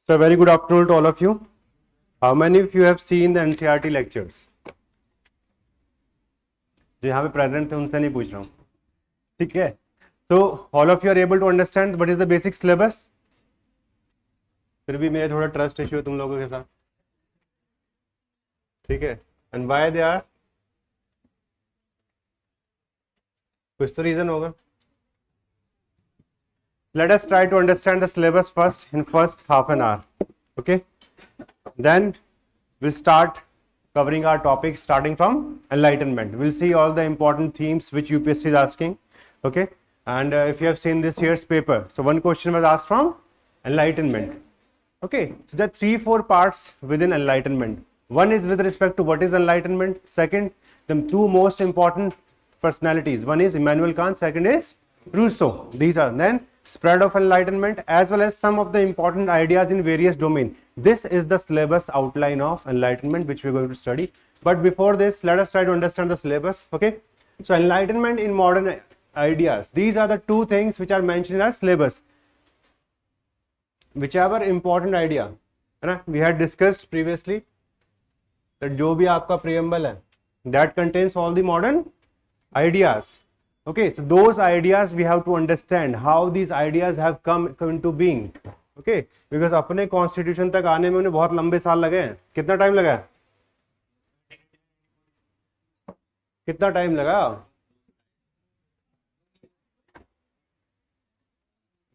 So very good afternoon to all of you. How many of you have seen the NCERT lectures? जो यहाँ पे present थे उनसे नहीं पूछ रहा हूँ, ठीक है? तो all of you are able to understand what is the basic syllabus? फिर भी मेरे थोड़ा ट्रस्ट इश्यू है तुम लोगों के साथ, ठीक है? And why they are? कुछ तो रीजन होगा. Let us try to understand the syllabus first in first half an hour. Okay, then we'll start covering our topic starting from enlightenment. We'll see all the important themes which UPSC is asking. Okay, and if you have seen this year's paper, so one question was asked from enlightenment. Okay, so there are 3-4 parts within enlightenment. One is with respect to what is enlightenment. Second, the two most important personalities. One is Immanuel Kant. Second is Rousseau. These are then spread of enlightenment as well as some of the important ideas in various domains. This is the syllabus outline of enlightenment which we are going to study. But before this, let us try to understand the syllabus. Okay, so enlightenment in modern ideas, these are the two things which are mentioned in our syllabus. Whichever important idea है ना, we had discussed previously that जो भी आपका preamble है, that contains all the modern ideas. Okay, so those ideas we have to understand how these ideas have come into being. Okay, because अपने constitution तक आने में उन्हें बहुत लंबे साल लगे हैं. कितना टाइम लगा? कितना टाइम लगा?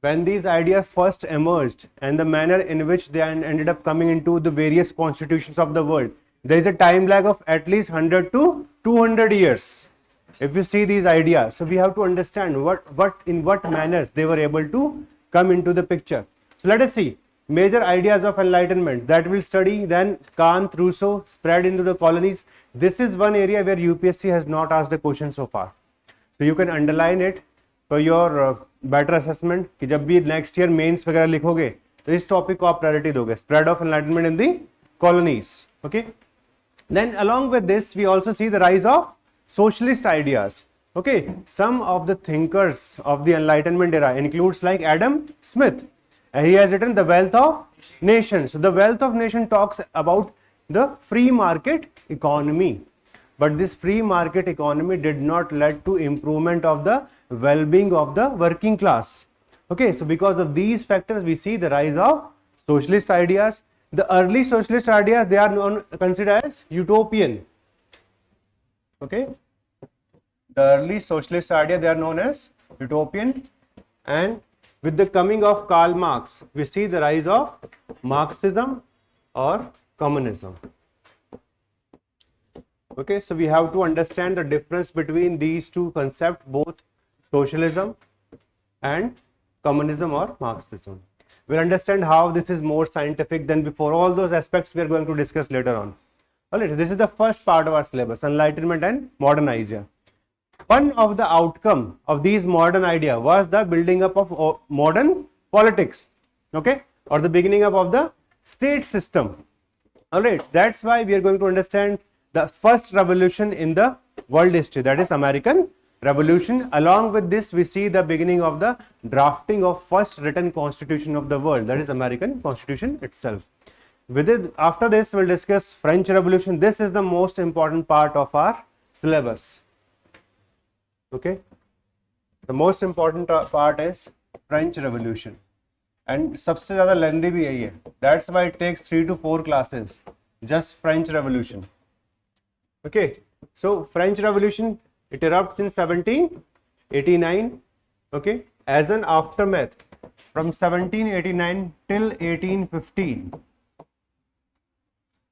When these ideas first emerged and the manner in which they ended up coming into the various constitutions of the world, there is a time lag of at least 100 to 200 years. If we see these ideas, so we have to understand in what manners they were able to come into the picture. So let us see major ideas of enlightenment that we'll study. Then Kant, Rousseau, spread into the colonies. This is one area where UPSC has not asked a question so far, so you can underline it for your better assessment. कि जब भी next year mains वगैरह लिखोगे तो इस topic को आप priority दोगे. Spread of enlightenment in the colonies. Okay, then along with this we also see the rise of socialist ideas. Okay, some of the thinkers of the enlightenment era includes like Adam Smith. He has written The Wealth of Nations. So the Wealth of Nation talks about the free market economy, but this free market economy did not lead to improvement of the well-being of the working class. Okay, so because of these factors we see the rise of socialist ideas. The early socialist ideas, they are considered as utopian. Okay, the early socialist idea, they are known as utopian, and with the coming of Karl Marx we see the rise of Marxism or communism. Okay, so we have to understand the difference between these two concepts, both socialism and communism or Marxism. We'll understand how this is more scientific than before. All those aspects we are going to discuss later on. Alright, this is the first part of our syllabus, enlightenment and modern idea. One of the outcome of these modern idea was the building up of modern politics, okay, or the beginning up of the state system. Alright, that's why we are going to understand the first revolution in the world history, that is American Revolution. Along with this we see the beginning of the drafting of first written constitution of the world, that is American Constitution itself. With it, after this we'll discuss French Revolution. This is the most important part of our syllabus. Okay, the most important part is French Revolution, and सबसे ज़्यादा lengthy भी यही है. That's why it takes 3 to 4 classes, just French Revolution. Okay, so French Revolution, it erupts in 1789. Okay, as an aftermath from 1789 till 1815.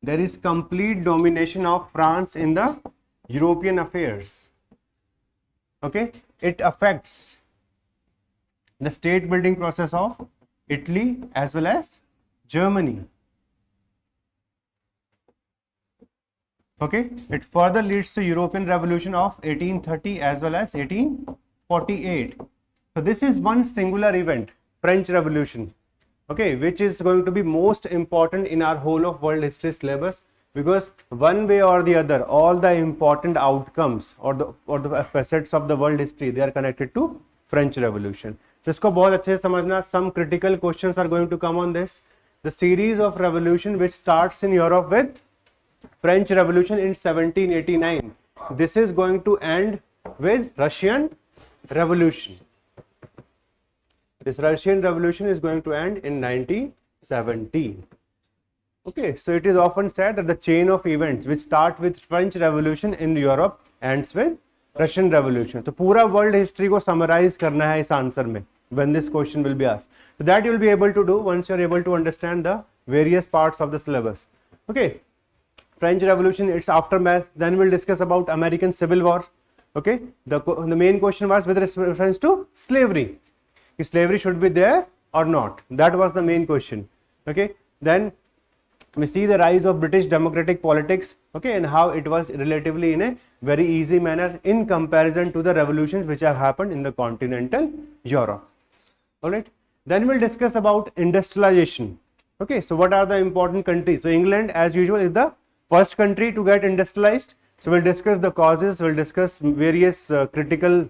There is complete domination of France in the European affairs. Okay, it affects the state building process of Italy as well as Germany. Okay, it further leads to European Revolution of 1830 as well as 1848. So this is one singular event, French Revolution. Okay, which is going to be most important in our whole of world history syllabus, because one way or the other all the important outcomes or the facets of the world history, they are connected to French Revolution. तो इसको बहुत अच्छे से समझना. Some critical questions are going to come on this. the series of revolution which starts in Europe with French Revolution in 1789. This is going to end with Russian Revolution. This Russian Revolution is going to end in 1917. Okay, so it is often said that the chain of events which start with French Revolution in Europe ends with Russian Revolution. तो पूरा world history को summarize करना है इस answer में when this question will be asked. So that you will be able to do once you are able to understand the various parts of the syllabus. Okay, French Revolution, its aftermath. Then we'll discuss about American Civil War. Okay, the main question was with reference to slavery. If slavery should be there or not. That was the main question. Okay, then we see the rise of British democratic politics, okay, and how it was relatively in a very easy manner in comparison to the revolutions which have happened in the continental Europe. All right. Then we'll discuss about industrialization. Okay, so what are the important countries? So England, as usual, is the first country to get industrialized. So we'll discuss the causes. We'll discuss various critical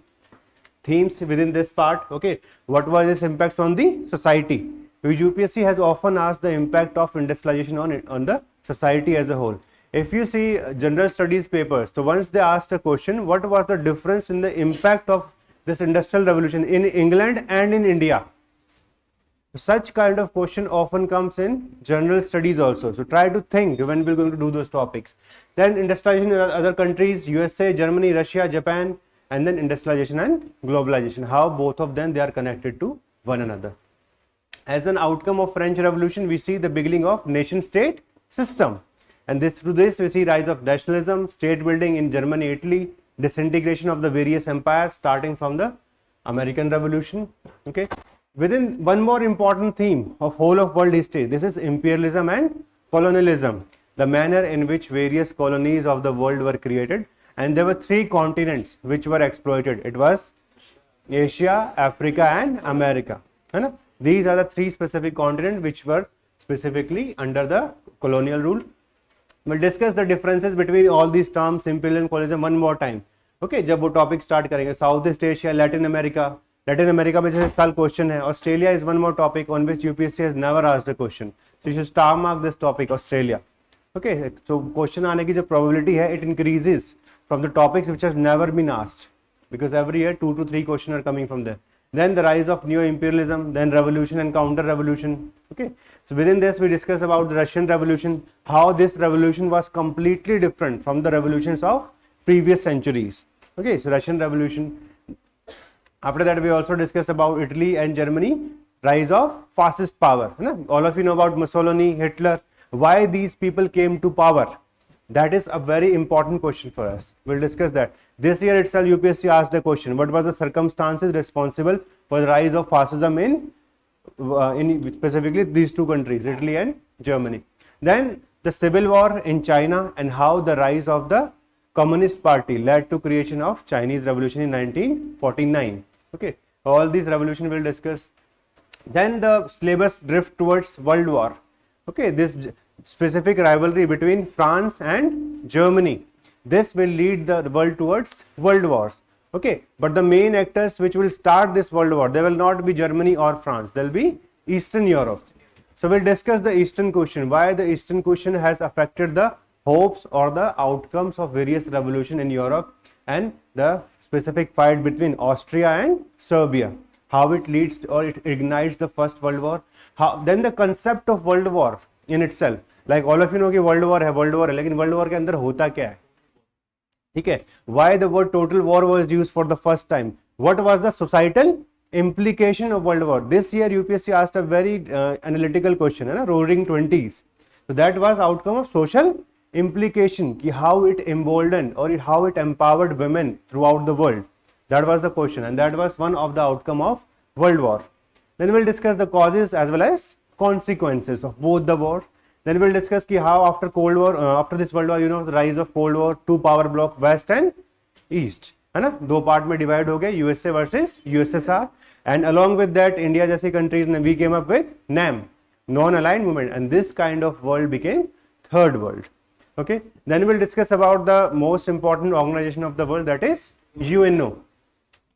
themes within this part. Okay, what was its impact on the society? UPSC has often asked the impact of industrialization on the society as a whole. If you see general studies papers, so once they asked a question, what was the difference in the impact of this industrial revolution in England and in India? Such kind of question often comes in general studies also. So try to think when we're going to do those topics. Then industrialization in other countries, USA, Germany, Russia, Japan, and then industrialization and globalization. How both of them they are connected to one another. As an outcome of French Revolution, we see the beginning of nation-state system, and through this we see rise of nationalism, state building in Germany, Italy, disintegration of the various empires starting from the American Revolution. Okay, within one more important theme of whole of world history, this is imperialism and colonialism, the manner in which various colonies of the world were created, and there were three continents which were exploited. It was Asia, Africa, and America. These are the three specific continents which were specifically under the colonial rule. We'll discuss the differences between all these terms, imperialism, colonialism, one more time. Okay, जब वो topic start करेंगे. Southeast Asia, Latin America में जैसे साल question है. Australia is one more topic on which UPSC has never asked a question. So you should star mark this topic, Australia. Okay, so question आने की जो probability है, it increases from the topics which has never been asked, because every year 2 to 3 questions are coming from there. Then the rise of neo-imperialism, then revolution and counter-revolution. Okay, so within this we discuss about the Russian Revolution, how this revolution was completely different from the revolutions of previous centuries. Okay, so Russian Revolution. After that we also discuss about Italy and Germany, rise of fascist power. All of you know about Mussolini, Hitler, why these people came to power. That is a very important question for us. We'll discuss that. This year itself UPSC asked the question, what was the circumstances responsible for the rise of fascism in specifically these two countries, Italy and Germany. Then the civil war in China and how the rise of the Communist Party led to creation of Chinese Revolution in 1949. Okay, all these revolutions we'll discuss. Then the syllabus drift towards World War. Okay, this specific rivalry between France and Germany. This will lead the world towards world wars. Okay, but the main actors which will start this world war, they will not be Germany or France, they will be Eastern Europe. So we'll discuss the Eastern question, why the Eastern question has affected the hopes or the outcomes of various revolutions in Europe, and the specific fight between Austria and Serbia, how it leads to, or it ignites the First World War. Then the concept of world war in itself, like all of you know कि world war है, लेकिन world war के अंदर होता क्या है, ठीक है. Why the word total war was used for the first time? What was the societal implication of world war? This year UPSC asked a very analytical question, है ना, roaring 20s. So that was outcome of social implication, कि how it emboldened or how it empowered women throughout the world. That was the question, and that was one of the outcome of world war. Then we'll discuss the causes as well as consequences of both the wars. Then we'll discuss ki how after Cold War, after this World War, you know, the rise of Cold War, two power block, West and East, है ना, दो part में divide हो गए, USA versus USSR, and along with that India जैसी countries we came up with NAM, non-aligned movement, and this kind of world became third world. Okay, then we'll discuss about the most important organization of the world, that is UNO.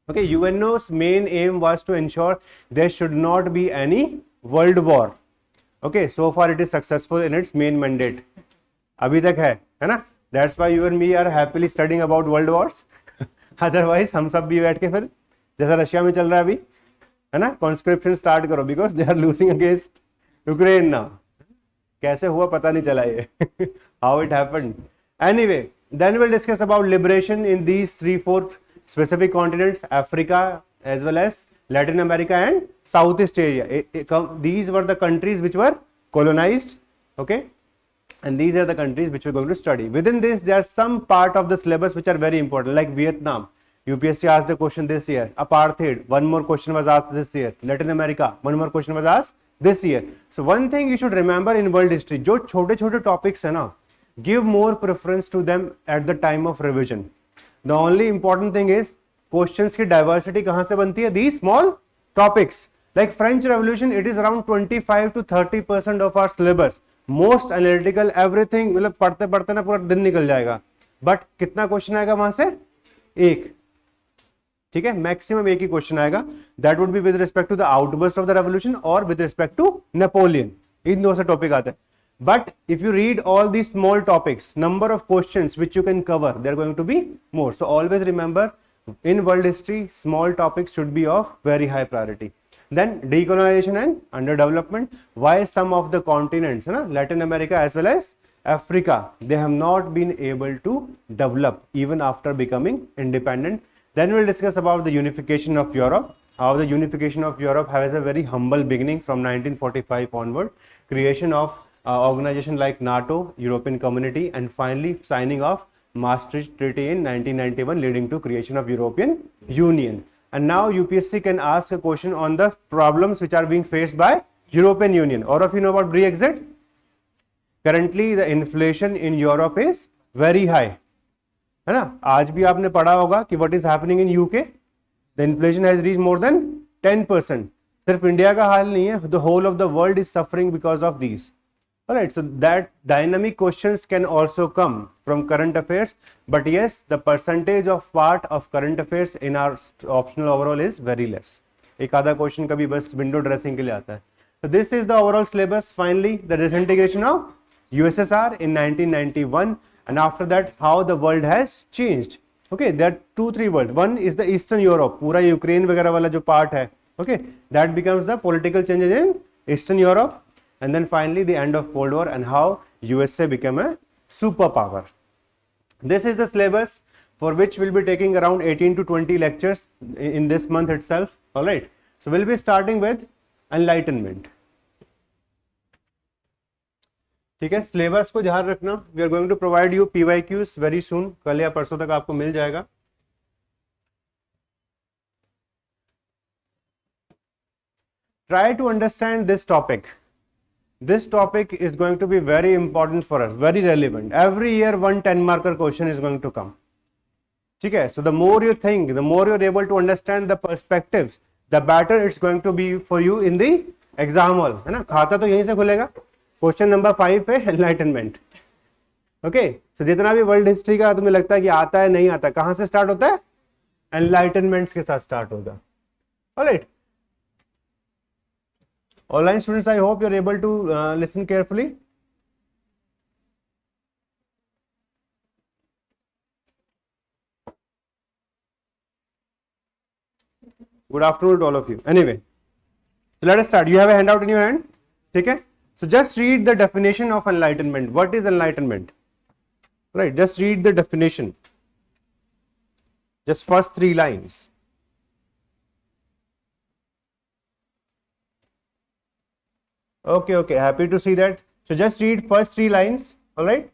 Okay, UNO's main aim was to ensure there should not be any world war. Okay, so far it is successful in its main mandate. अभी तक है ना? That's why you and me are happily studying about world wars. Otherwise हम सब भी बैठ के फिर जैसा रशिया में चल रहा है अभी, है ना, कॉन्स्क्रिप्शन स्टार्ट करो because they are losing against Ukraine now. कैसे हुआ पता नहीं चला ये. How it happened. Anyway, then will discuss about liberation in these 3-4 specific continents, Africa as well as Latin America and Southeast Asia. These were the countries which were colonized, okay, and these are the countries which we're going to study. Within this, there are some part of the syllabus which are very important, like Vietnam. UPSC asked a question this year. Apartheid, one more question was asked this year. Latin America, one more question was asked this year. So one thing you should remember in world history, जो छोटे-छोटे topics है ना, give more preference to them at the time of revision. The only important thing is questions की diversity कहाँ से बनती है? These small topics. Like French Revolution, it is around 25 to 30% of our syllabus. Most analytical, everything, मतलब पढ़ते पढ़ते ना पूरा दिन निकल जाएगा. But कितना क्वेश्चन आएगा वहां से? एक. ठीक है, मैक्सिमम एक ही क्वेश्चन आएगा. That would be with respect to the outburst of the revolution और विद रिस्पेक्ट टू नेपोलियन. इन दो से टॉपिक आते हैं. But if you read all these small topics, number of questions which you can cover, they are going to be more. So always remember, in world history, small topics should be of very high priority. Then decolonization and underdevelopment. Why some of the continents, Latin America as well as Africa, they have not been able to develop even after becoming independent. Then we'll discuss about the unification of Europe, how the unification of Europe has a very humble beginning from 1945 onward, creation of organization like NATO, European Community, and finally signing of Maastricht Treaty in 1991, leading to creation of European Union. And now UPSC can ask a question on the problems which are being faced by European Union. All of you know about Brexit? Currently the inflation in Europe is very high. है ना? आज भी आपने पढ़ा होगा कि what is happening in UK? The inflation has reached more than 10%. सिर्फ India का हाल नहीं है, the whole of the world is suffering because of these. Alright, so that dynamic questions can also come from current affairs, but yes, the percentage of part of current affairs in our optional overall is very less. एक आधा question कभी बस window dressing के लिए आता है. So this is the overall syllabus. Finally, the disintegration of USSR in 1991, and after that how the world has changed. Okay, there are 2-3 worlds. One is the Eastern Europe, पूरा Ukraine वगैरह वाला जो part है. Okay, that becomes the political changes in Eastern Europe. And then finally the end of Cold War and how USA became a superpower. This is the syllabus for which we'll be taking around 18 to 20 lectures in this month itself. All right. So we'll be starting with Enlightenment. ठीक है, syllabus को ध्यान रखना. We are going to provide you PYQs very soon. कल या परसों तक आपको मिल जाएगा. Try to understand this topic. This topic is going to be very important for us, very relevant. Every year, 1 10-marker question is going to come. Okay, so the more you think, the more you're able to understand the perspectives, the better it's going to be for you in the exam hall. है ना? खाता तो यहीं से खुलेगा. Question number 5 है enlightenment. Okay, so जितना भी वर्ल्ड हिस्ट्री का तुम्हें लगता है कि आता है नहीं आता, कहाँ से स्टार्ट होता है? Enlightenments के साथ स्टार्ट होगा. Alright. Online students, I hope you're able to listen carefully. Good afternoon to all of you. Anyway, so let us start. You have a handout in your hand. Okay? So just read the definition of enlightenment. What is enlightenment? Right, just read the definition. Just first 3 lines. Okay, happy to see that. So just read first 3 lines, all right?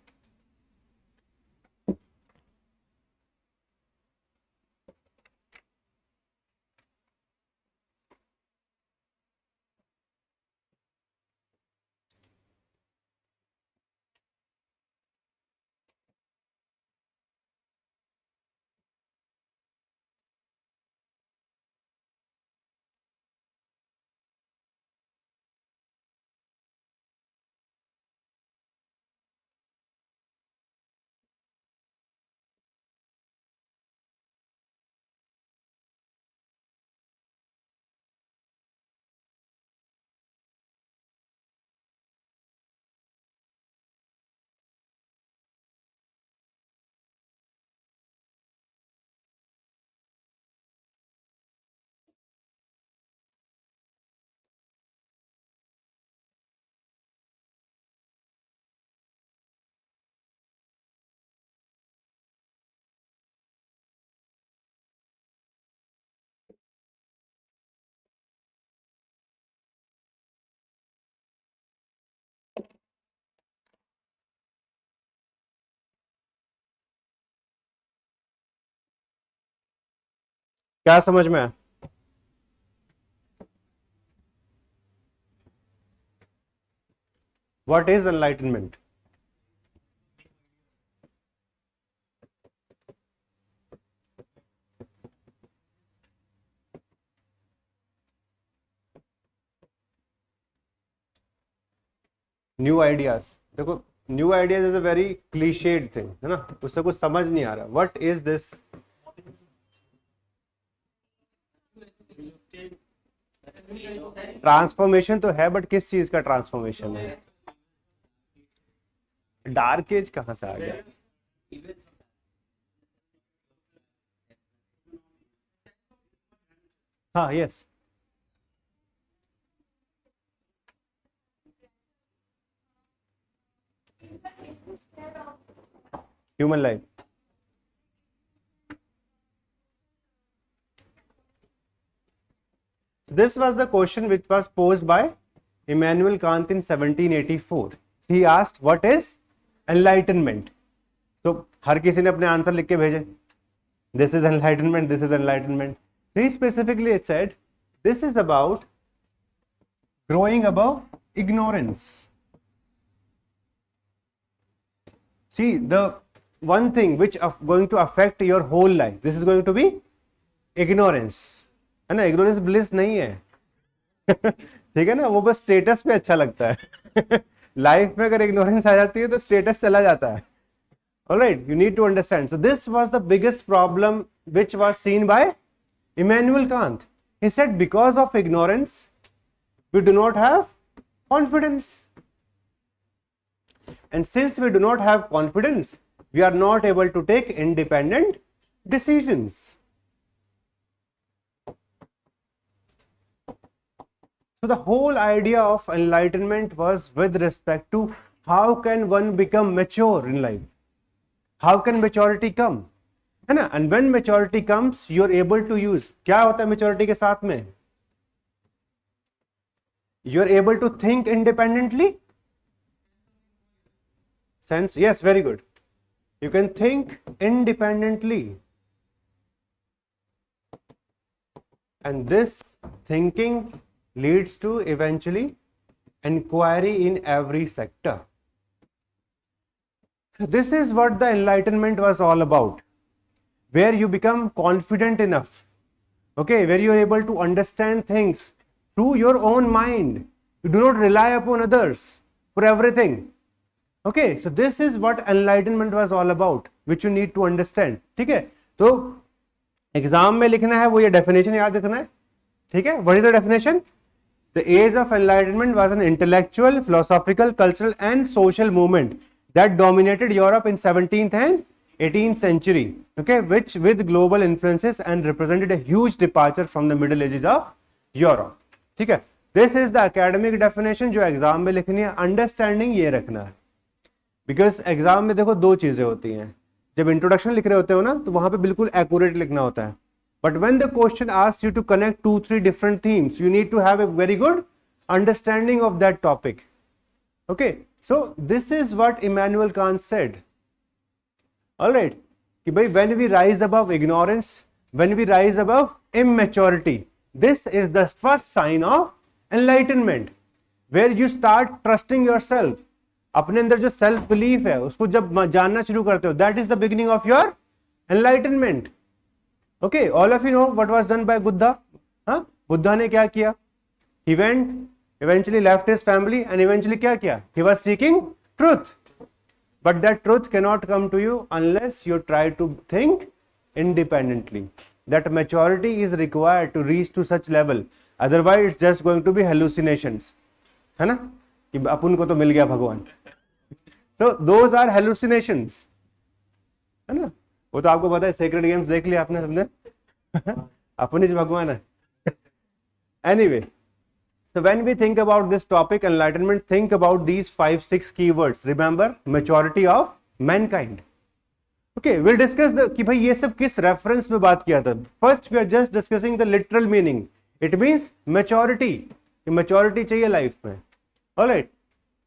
क्या समझ में आया? What is enlightenment? New ideas. देखो, new ideas is a very clichéd thing, है ना, उससे कुछ समझ नहीं आ रहा. What is this? ट्रांसफॉर्मेशन तो है, बट किस चीज का ट्रांसफॉर्मेशन है? डार्क एज कहां से आ गया? हाँ, yes. Human life. This was the question which was posed by Immanuel Kant in 1784. He asked, what is enlightenment? तो हर किसी ने अपने आंसर लिख के भेजे. This is enlightenment, this is enlightenment. So he specifically said, this is about growing above ignorance. See, the one thing which is going to affect your whole life, this is going to be ignorance, है ना. ignorance bliss नहीं है. ठीक है ना, वो बस status पे अच्छा लगता है. लाइफ में अगर इग्नोरेंस आ जाती है तो स्टेटस चला जाता है. Alright, you need to understand. So this was the biggest problem which was seen by Immanuel Kant. He said, because of ignorance, we do not have confidence. And since we do not have confidence, we are not able to take independent decisions. So the whole idea of enlightenment was with respect to how can one become mature in life? How can maturity come? है ना? And when maturity comes, you are able to use. क्या होता है maturity के साथ में? You are able to think independently. Sense? Yes, very good. You can think independently. And this thinking leads to eventually inquiry in every sector. This is what the Enlightenment was all about, where you become confident enough, okay, where you are able to understand things through your own mind. You do not rely upon others for everything. Okay, so this is what Enlightenment was all about, which you need to understand. ठीक है, तो exam में लिखना है वो ये definition याद रखना है. ठीक है, what is the definition? The age of enlightenment was an intellectual, philosophical, cultural and social movement that dominated Europe in 17th and 18th century, okay, which with global influences and represented a huge departure from the middle ages of Europe. ठीक है, this is the academic definition जो exam में लिखनी है. Understanding ये रखना है, because exam में देखो दो चीजें होती हैं. जब इंट्रोडक्शन लिख रहे होते हो ना तो वहां पे बिल्कुल एक्यूरेट लिखना होता है. But when the question asks you to connect 2-3 different themes, you need to have a very good understanding of that topic. Okay, so this is what Immanuel Kant said. All right, कि भाई when we rise above ignorance, when we rise above immaturity, this is the first sign of enlightenment, where you start trusting yourself. अपने अंदर जो self belief है उसको जब जानना शुरू करते हो, that is the beginning of your enlightenment. Okay, all of you know what was done by Buddha. हाँ, बुद्धा ने क्या किया? He went, eventually left his family and eventually क्या किया? He was seeking truth. But that truth cannot come to you unless you try to think independently. That maturity is required to reach to such level. Otherwise, it's just going to be hallucinations. है ना? कि अपन को तो मिल गया भगवान. So those are hallucinations. है ना? वो तो आपको पता है, सेक्रेड गेम्स देख लिया आपने सबने. अपन ही भगवान है. Anyway, so when we think about this topic enlightenment, think about these 5-6 keywords. Remember, maturity of mankind. Okay, we'll discuss the कि भाई ये सब किस रेफरेंस में बात किया था. First we are just discussing the literal meaning. It means maturity. Maturity चाहिए लाइफ में. Alright,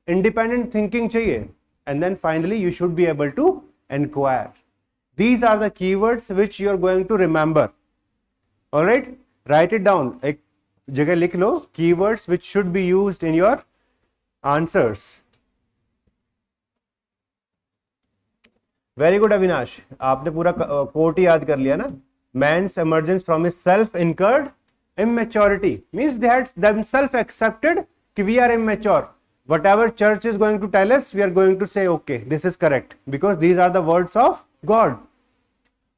independent thinking चाहिए, and then finally you should be able to inquire. These are the keywords which you are going to remember. All right, write it down. एक जगह लिख लो keywords which should be used in your answers. Very good Avinash, आपने पूरा coat ही याद कर लिया ना. Man's emergence from his self-incurred immaturity means they had themselves accepted कि we are immature. Whatever church is going to tell us, we are going to say, okay, this is correct because these are the words of God.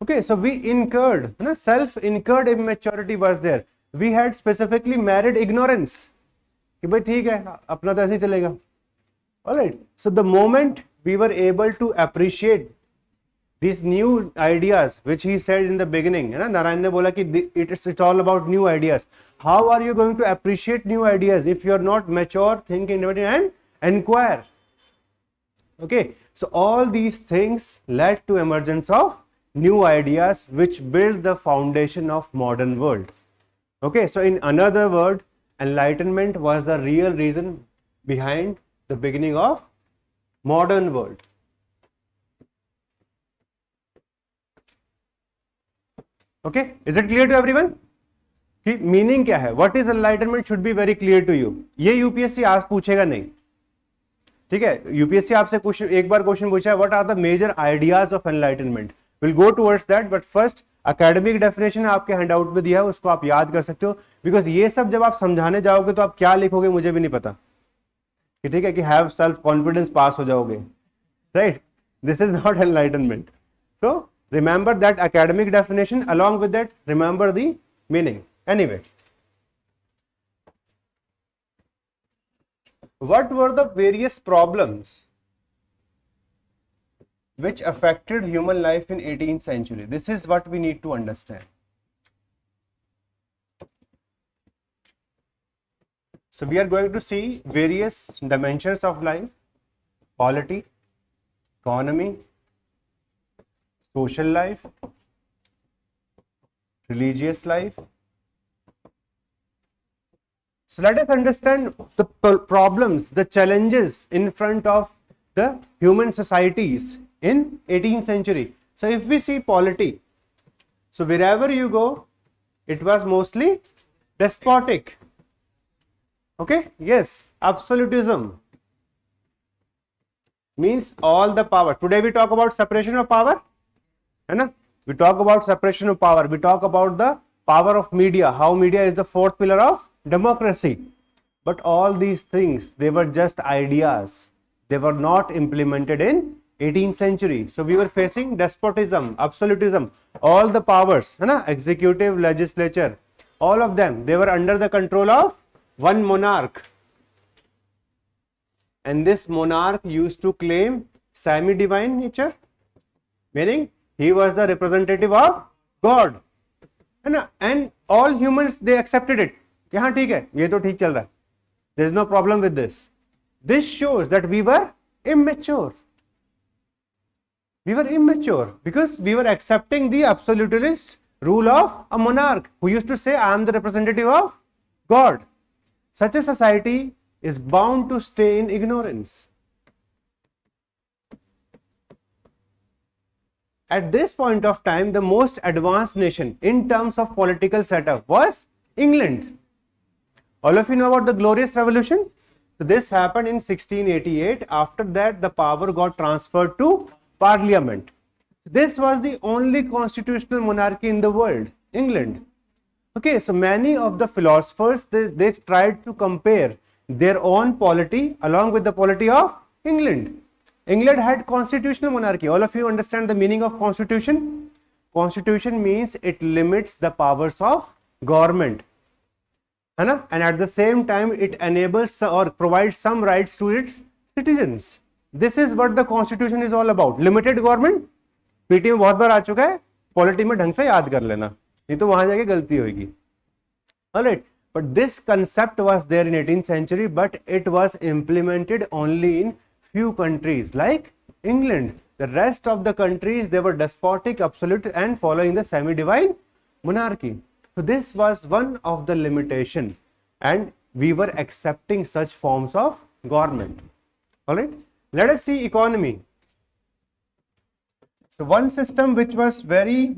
Okay, so we incurred, self-incurred immaturity was there. We had specifically married ignorance. कि भाई ठीक है, अपना तो ऐसे ही चलेगा. All right. So the moment we were able to appreciate these new ideas, which he said in the beginning, है ना, नारायण ने बोला कि it's all about new ideas. How are you going to appreciate new ideas if you are not mature, think independently and inquire? Okay, so all these things led to emergence of new ideas which build the foundation of modern world. Okay, so in another word, enlightenment was the real reason behind the beginning of modern world. Okay, is it clear to everyone? कि meaning क्या है, what is enlightenment should be very clear to you. ये UPSC आज पूछेगा नहीं, ठीक है. UPSC आपसे क्वेश्चन एक बार क्वेश्चन पूछा है, what are the major ideas of enlightenment. Will go towards that, but first academic definition आपके हैंडआउट में दिया है, उसको आप याद कर सकते हो. बिकॉज ये सब जब आप समझाने जाओगे तो आप क्या लिखोगे मुझे भी नहीं पता, कि ठीक है कि हैव सेल्फ कॉन्फिडेंस पास हो जाओगे, right. This is not enlightenment. So remember that academic definition, along with that remember the meaning. Anyway, what were the various problems which affected human life in 18th century? This is what we need to understand. So we are going to see various dimensions of life: polity, economy, social life, religious life. So let us understand the problems, the challenges in front of the human societies in 18th century. So if we see polity, so wherever you go, it was mostly despotic. Okay, yes, absolutism means all the power. Today we talk about separation of power. We talk about separation of power. We talk about the power of media, how media is the fourth pillar of democracy. But all these things, they were just ideas. They were not implemented in 18th century. So we were facing despotism, absolutism, all the powers, executive, legislature, all of them, they were under the control of one monarch. And this monarch used to claim semi-divine nature, meaning he was the representative of God, and all humans, they accepted it. कि हाँ ठीक है, ये तो ठीक चल रहा है. There is no problem with this. This shows that we were immature. We were immature because we were accepting the absolutist rule of a monarch who used to say, I am the representative of God. Such a society is bound to stay in ignorance. At this point of time, the most advanced nation in terms of political setup was England. All of you know about the Glorious Revolution? So this happened in 1688. After that, the power got transferred to Parliament. This was the only constitutional monarchy in the world, England. Okay, so many of the philosophers, they tried to compare their own polity along with the polity of England. England had constitutional monarchy. All of you understand the meaning of constitution? Constitution means it limits the powers of government. And at the same time, it enables or provides some rights to its citizens. This is what the constitution is all about. Limited government. PT में बहुत बार आ चुका है, polity में ढंग से याद कर लेना, नहीं तो वहां जाके गलती होगी. Alright, but this concept was there in 18th century, but it was implemented only in few countries like England. The rest of the countries, they were despotic, absolute, and following the semi-divine monarchy. So this was one of the limitation, and we were accepting such forms of government. Alright, let us see economy. So one system which was very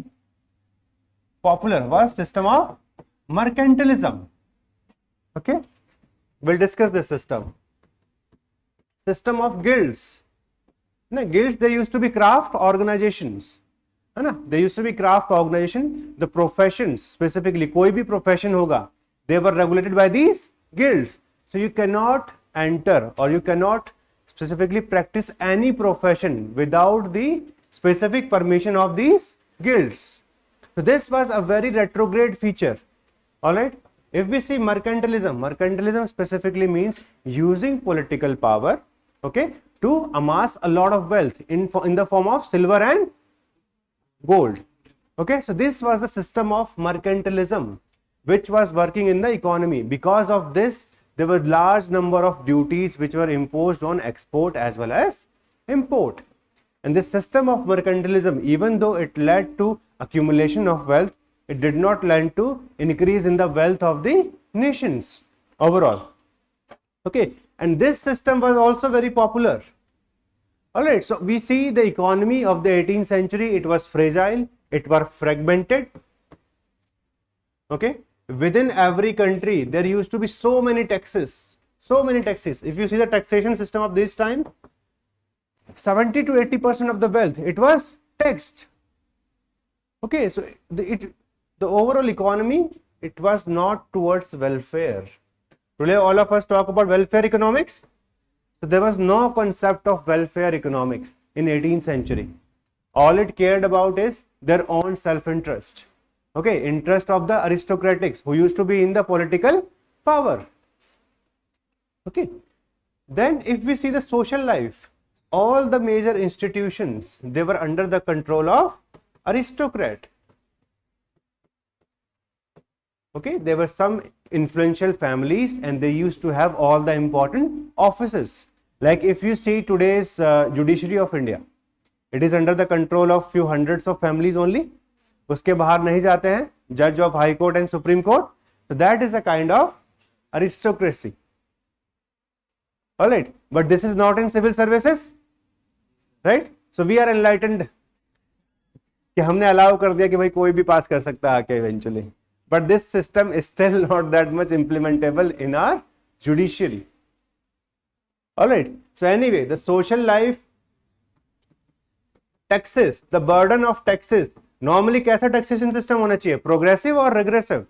popular was system of mercantilism. Okay, we'll discuss this system. System of guilds. No, guilds, they used to be craft organizations. है ना, they used to be craft organization. The professions, specifically कोई भी profession होगा, they were regulated by these guilds. So you cannot enter or you cannot specifically practice any profession without the specific permission of these guilds. So this was a very retrograde feature. All right. If we see mercantilism, mercantilism specifically means using political power, okay, to amass a lot of wealth in the form of silver and gold. Okay, so this was the system of mercantilism which was working in the economy. Because of this, there were large number of duties which were imposed on export as well as import. And this system of mercantilism, even though it led to accumulation of wealth, it did not lead to increase in the wealth of the nations overall. Okay, and this system was also very popular. Alright, so we see the economy of the 18th century, it was fragile, it was fragmented. Okay, within every country there used to be so many taxes. If you see the taxation system of this time, 70 to 80% of the wealth, it was taxed. Okay, so the overall economy, it was not towards welfare. Today all of us talk about welfare economics. So there was no concept of welfare economics in 18th century. All it cared about is their own self-interest. Okay, interest of the aristocratics who used to be in the political power. Okay, then if we see the social life, all the major institutions, they were under the control of aristocrat. Okay, there were some influential families and they used to have all the important offices. Like if you see today's judiciary of India, it is under the control of few hundreds of families only. उसके बाहर नहीं जाते हैं, judge of high court and supreme court. So that is a kind of aristocracy. Alright, but this is not in civil services, right? So we are enlightened कि हमने allow कर दिया कि भाई कोई भी पास कर सकता है आके eventually. But this system is still not that much implementable in our judiciary. Alright, so anyway, the social life, taxes, the burden of taxes. Normally कैसा taxation system होना चाहिए? Progressive or regressive?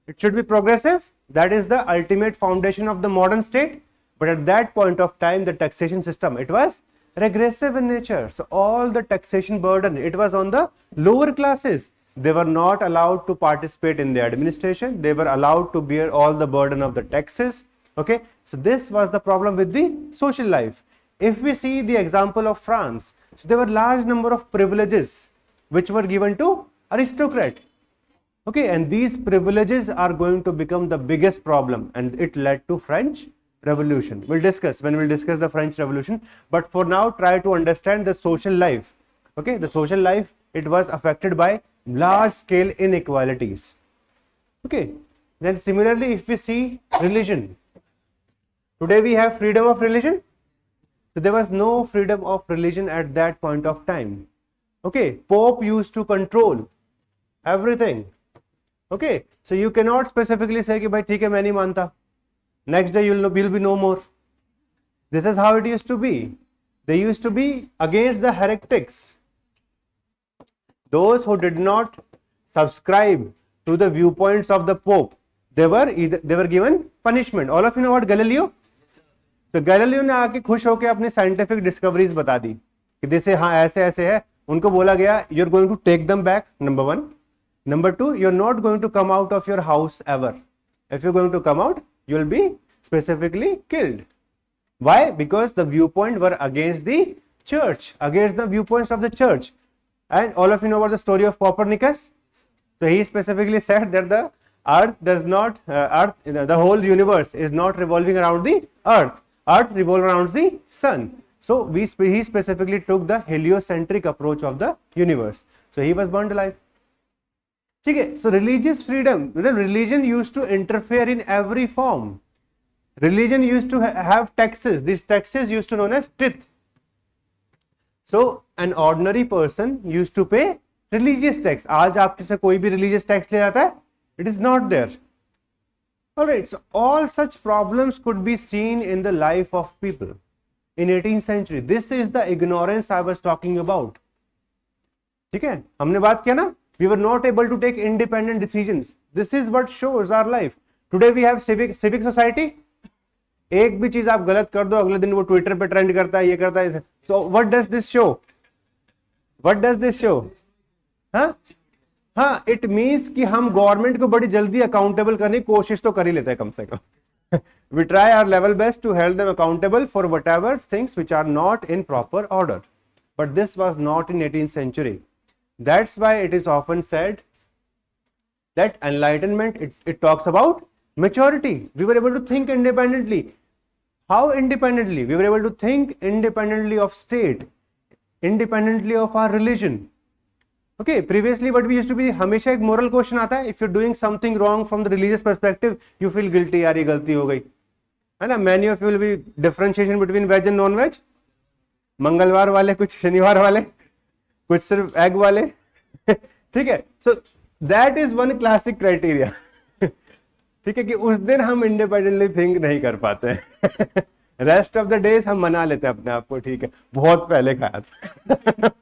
It should be progressive. That is the ultimate foundation of the modern state. But at that point of time, the taxation system, it was regressive in nature. So all the taxation burden, it was on the lower classes. They were not allowed to participate in the administration. They were allowed to bear all the burden of the taxes. Okay, so this was the problem with the social life. If we see the example of France, so there were large number of privileges which were given to aristocrat. Okay, and these privileges are going to become the biggest problem, and it led to French Revolution. We'll discuss when we'll discuss the French Revolution, but for now try to understand the social life. Okay, the social life, it was affected by large scale inequalities. Okay, then similarly if we see religion, today we have freedom of religion. So there was no freedom of religion at that point of time. Okay, Pope used to control everything. Okay, so you cannot specifically say कि भाई ठीक है मैं नहीं मानता. Next day you'll be no more. This is how it used to be. They used to be against the heretics. Those who did not subscribe to the viewpoints of the Pope, they were given punishment. All of you know what Galileo? तो Galileo ने आके खुश होकर अपनी scientific discoveries बता दी कि जैसे हाँ ऐसे ऐसे है. उनको बोला गया you are going to take them back, number 1. Number 2, you are not going to come out of your house ever. If you going to come out, you will be specifically killed. Why? Because the viewpoint were against the church, against the viewpoints of the church. And all of you know about the story of Copernicus. So he specifically said that the earth does not, the whole universe is not revolving around the earth. Earth revolves around the sun. So he specifically took the heliocentric approach of the universe. So he was burned alive. Okay, so religious freedom, religion used to interfere in every form. Religion used to have taxes. These taxes used to known as tithe. So an ordinary person used to pay Religious text, आज आपके से कोई भी religious text ले जाता है, it is not there. Alright, so all such problems could be seen in the life of people in 18th century. This is the ignorance I was talking about. ठीक है, हमने बात किया ना, we were not able to take independent decisions. This is what shows our life. Today we have civic society. एक भी चीज आप गलत कर दो, अगले दिन वो ट्विटर पे ट्रेंड करता है, ये करता है. So what does this show? What does this show? हाँ, it means कि हम गवर्नमेंट को बड़ी जल्दी अकाउंटेबल करने की कोशिश तो कर ही लेते हैं कम से कम. We try our level best to hold them accountable for whatever things which are not in proper order. But this was not in 18th century. That's why it is often said that enlightenment, it talks about maturity. We were able to think independently. How independently? We were able to think independently of state, independently of our religion. Okay, previously what we used to be, हमेशा एक moral question आता है, if you're doing something wrong from the religious perspective, you feel guilty, यार ये गलती हो गई, है ना. Many of you will be differentiation between veg and non-veg. मंगलवार वाले, कुछ शनिवार वाले, कुछ सिर्फ एग वाले. ठीक है, so that is one classic criteria. ठीक है कि उस दिन हम इंडिपेंडेंटली थिंक नहीं कर पाते. रेस्ट ऑफ द डेज हम मना लेते हैं अपने आप को, ठीक है बहुत पहले खाया था.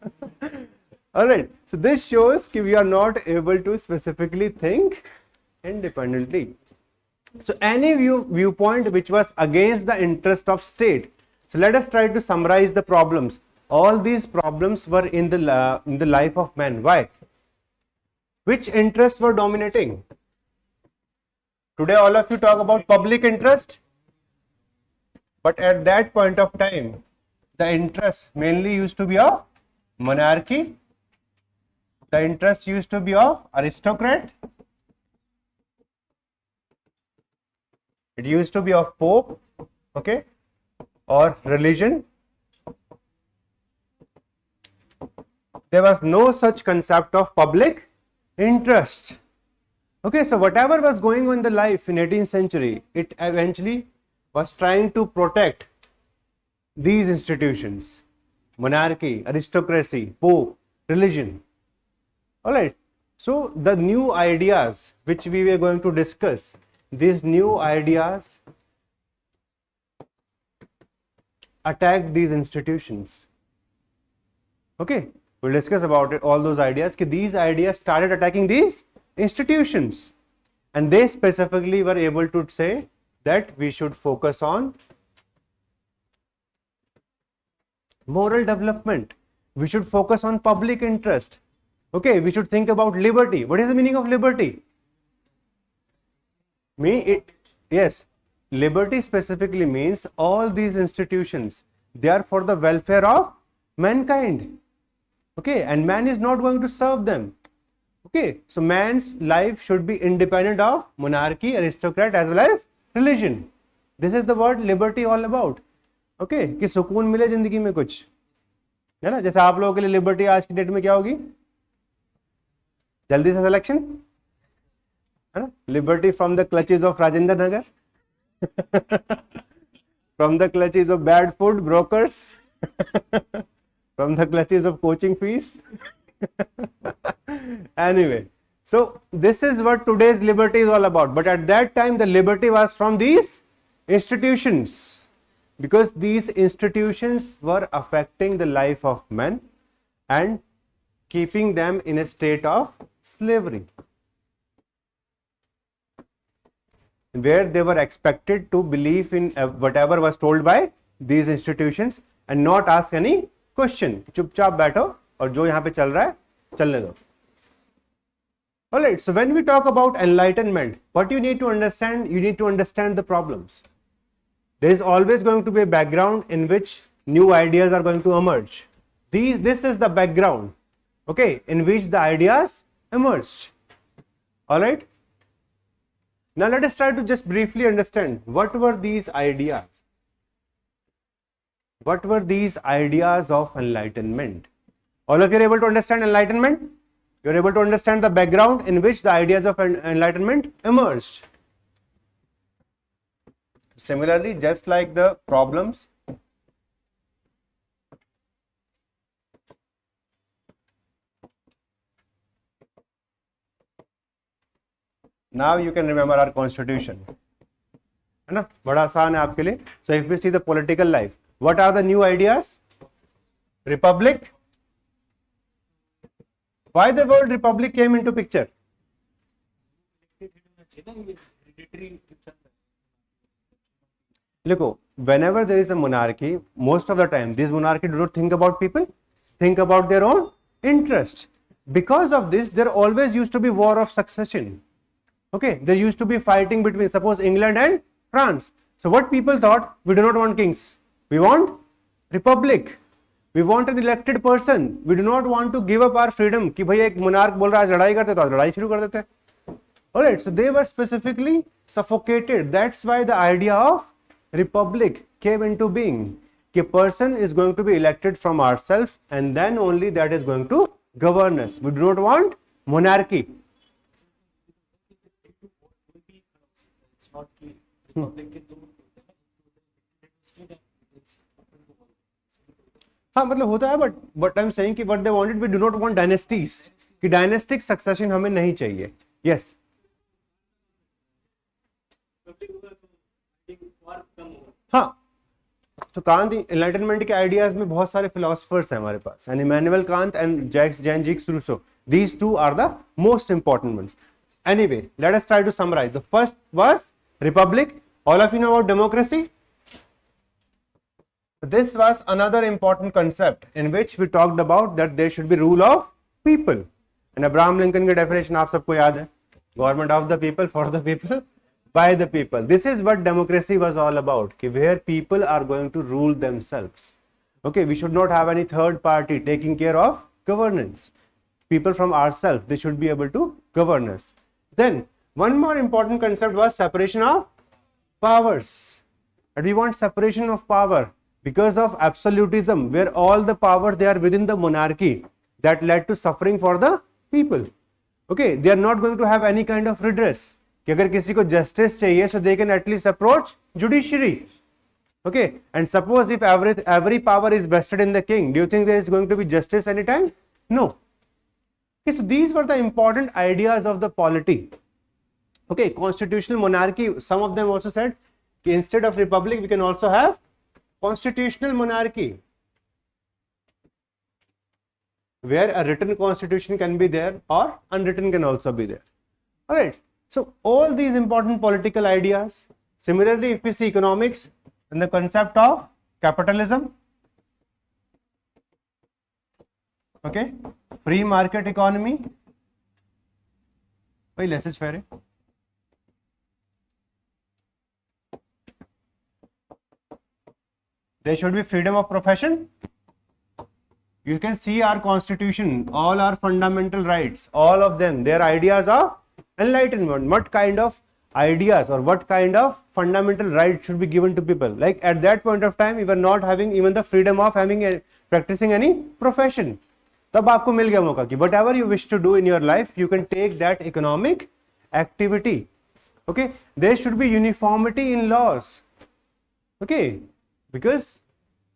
Alright, so this shows that we are not able to specifically think independently. So any viewpoint which was against the interest of state. So let us try to summarize the problems. All these problems were in the life of man. Why? Which interests were dominating? Today all of you talk about public interest, but at that point of time, the interest mainly used to be of monarchy. The interest used to be of aristocrat. It used to be of pope, okay, or religion. There was no such concept of public interest. Okay, so whatever was going on in the life in 18th century, it eventually was trying to protect these institutions: monarchy, aristocracy, pope, religion. Alright, so the new ideas which we were going to discuss, these new ideas attacked these institutions. Okay, we'll discuss about it, all those ideas. These ideas started attacking these institutions, and they specifically were able to say that we should focus on moral development, we should focus on public interest. Okay, we should think about liberty. What is the meaning of liberty? Yes, liberty specifically means all these institutions, they are for the welfare of mankind. Okay, and man is not going to serve them. Okay, so man's life should be independent of monarchy, aristocrat as well as religion. This is the word liberty all about. Okay, कि सुकून मिले जिंदगी में कुछ, है ना. जैसे आप लोगों के लिए लिबर्टी आज की डेट में क्या होगी? जल्दी से सिलेक्शन, है ना. Liberty from the clutches of Rajendra Nagar, from the clutches of bad food brokers, from the clutches of coaching fees. Anyway, so this is what today's liberty is all about. But at that time, the liberty was from these institutions, because these institutions were affecting the life of men and keeping them in a state of slavery, where they were expected to believe in whatever was told by these institutions and not ask any question. चुपचाप बैठो और जो यहाँ पे चल रहा है चलने दो. Alright, so when we talk about enlightenment, what you need to understand the problems. There is always going to be a background in which new ideas are going to emerge. This is the background, okay, in which the ideas emerged. Alright, now let us try to just briefly understand what were these ideas. What were these ideas of enlightenment? All of you are able to understand enlightenment? You are able to understand the background in which the ideas of enlightenment emerged. Similarly, just like the problems, now you can remember our constitution, है ना, बड़ा आसान है आपके लिए. So if we see the political life, what are the new ideas? Republic. Why the word republic came into picture? Look, whenever there is a monarchy, most of the time these monarchy do not think about people, think about their own interest. Because of this, there always used to be war of succession. Okay, there used to be fighting between, suppose, England and France. So what people thought, we do not want kings, we want republic, we want an elected person, we do not want to give up our freedom. कि भाई एक monarch बोल रहा है लड़ाई करते तो लड़ाई शुरू कर देते. Alright, so they were specifically suffocated. That's why the idea of republic came into being. A person is going to be elected from ourselves and then only that is going to govern us. We do not want monarchy. हाँ मतलब होता है but I'm saying कि what they wanted, we do not want dynasties, कि dynastic succession हमें नहीं चाहिए. Yes. हाँ, तो कांत एनलाइटनमेंट के आइडियाज में बहुत सारे फिलोसफर्स हैं हमारे पास, and Immanuel Kant and Jacques Rousseau, these two are the most important ones. Anyway, let us try to summarize. The first was republic. All of you know about democracy. This was another important concept in which we talked about that there should be rule of people. And Abraham Lincoln की definition आप सबको याद है, government of the people, for the people, by the people. This is what democracy was all about, where people are going to rule themselves. Okay, we should not have any third party taking care of governance. People from ourselves, they should be able to govern us. Then one more important concept was separation of powers. And we want separation of power because of absolutism, where all the power they are within the monarchy, that led to suffering for the people. Okay, they are not going to have any kind of redress. कि अगर किसी को justice चाहिए, so they can at least approach judiciary. Okay, and suppose if every power is vested in the king, do you think there is going to be justice anytime? No. Okay, so these were the important ideas of the polity. Okay, constitutional monarchy, some of them also said कि instead of republic we can also have constitutional monarchy, where a written constitution can be there or unwritten can also be there. All right, so all these important political ideas. Similarly, if we see economics and the concept of capitalism, okay, free market economy, why message fair? There should be freedom of profession. You can see our constitution, all our fundamental rights, all of them, they are ideas of enlightenment. What kind of ideas or what kind of fundamental rights should be given to people? Like at that point of time, we were not having even the freedom of practicing any profession. तब आपको मिल गया मौका कि whatever you wish to do in your life, you can take that economic activity. Okay, there should be uniformity in laws. Okay, because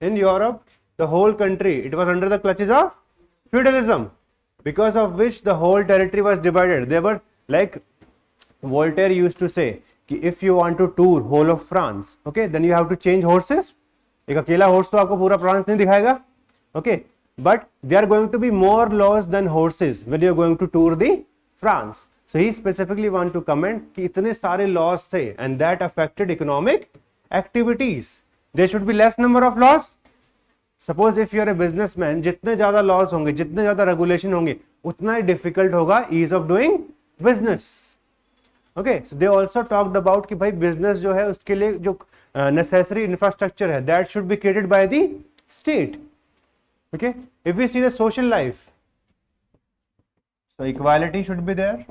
in Europe, the whole country, it was under the clutches of feudalism, because of which the whole territory was divided. They were like Voltaire used to say, if you want to tour whole of France, okay, then you have to change horses. एक अकेला horse तो आपको पूरा France नहीं दिखाएगा. Okay, but there are going to be more laws than horses when you are going to tour the France. So he specifically want to comment कि इतने सारे laws थे and that affected economic activities. There should be less number of laws. Suppose if you are a businessman, जितने ज़्यादा laws होंगे, जितने ज़्यादा regulation होंगे, उतना ही difficult होगा ease of doing business. Okay, so they also talked about कि भाई business जो है उसके लिए जो necessary infrastructure है, that should be created by the state. Okay, if we see the social life, so equality should be there,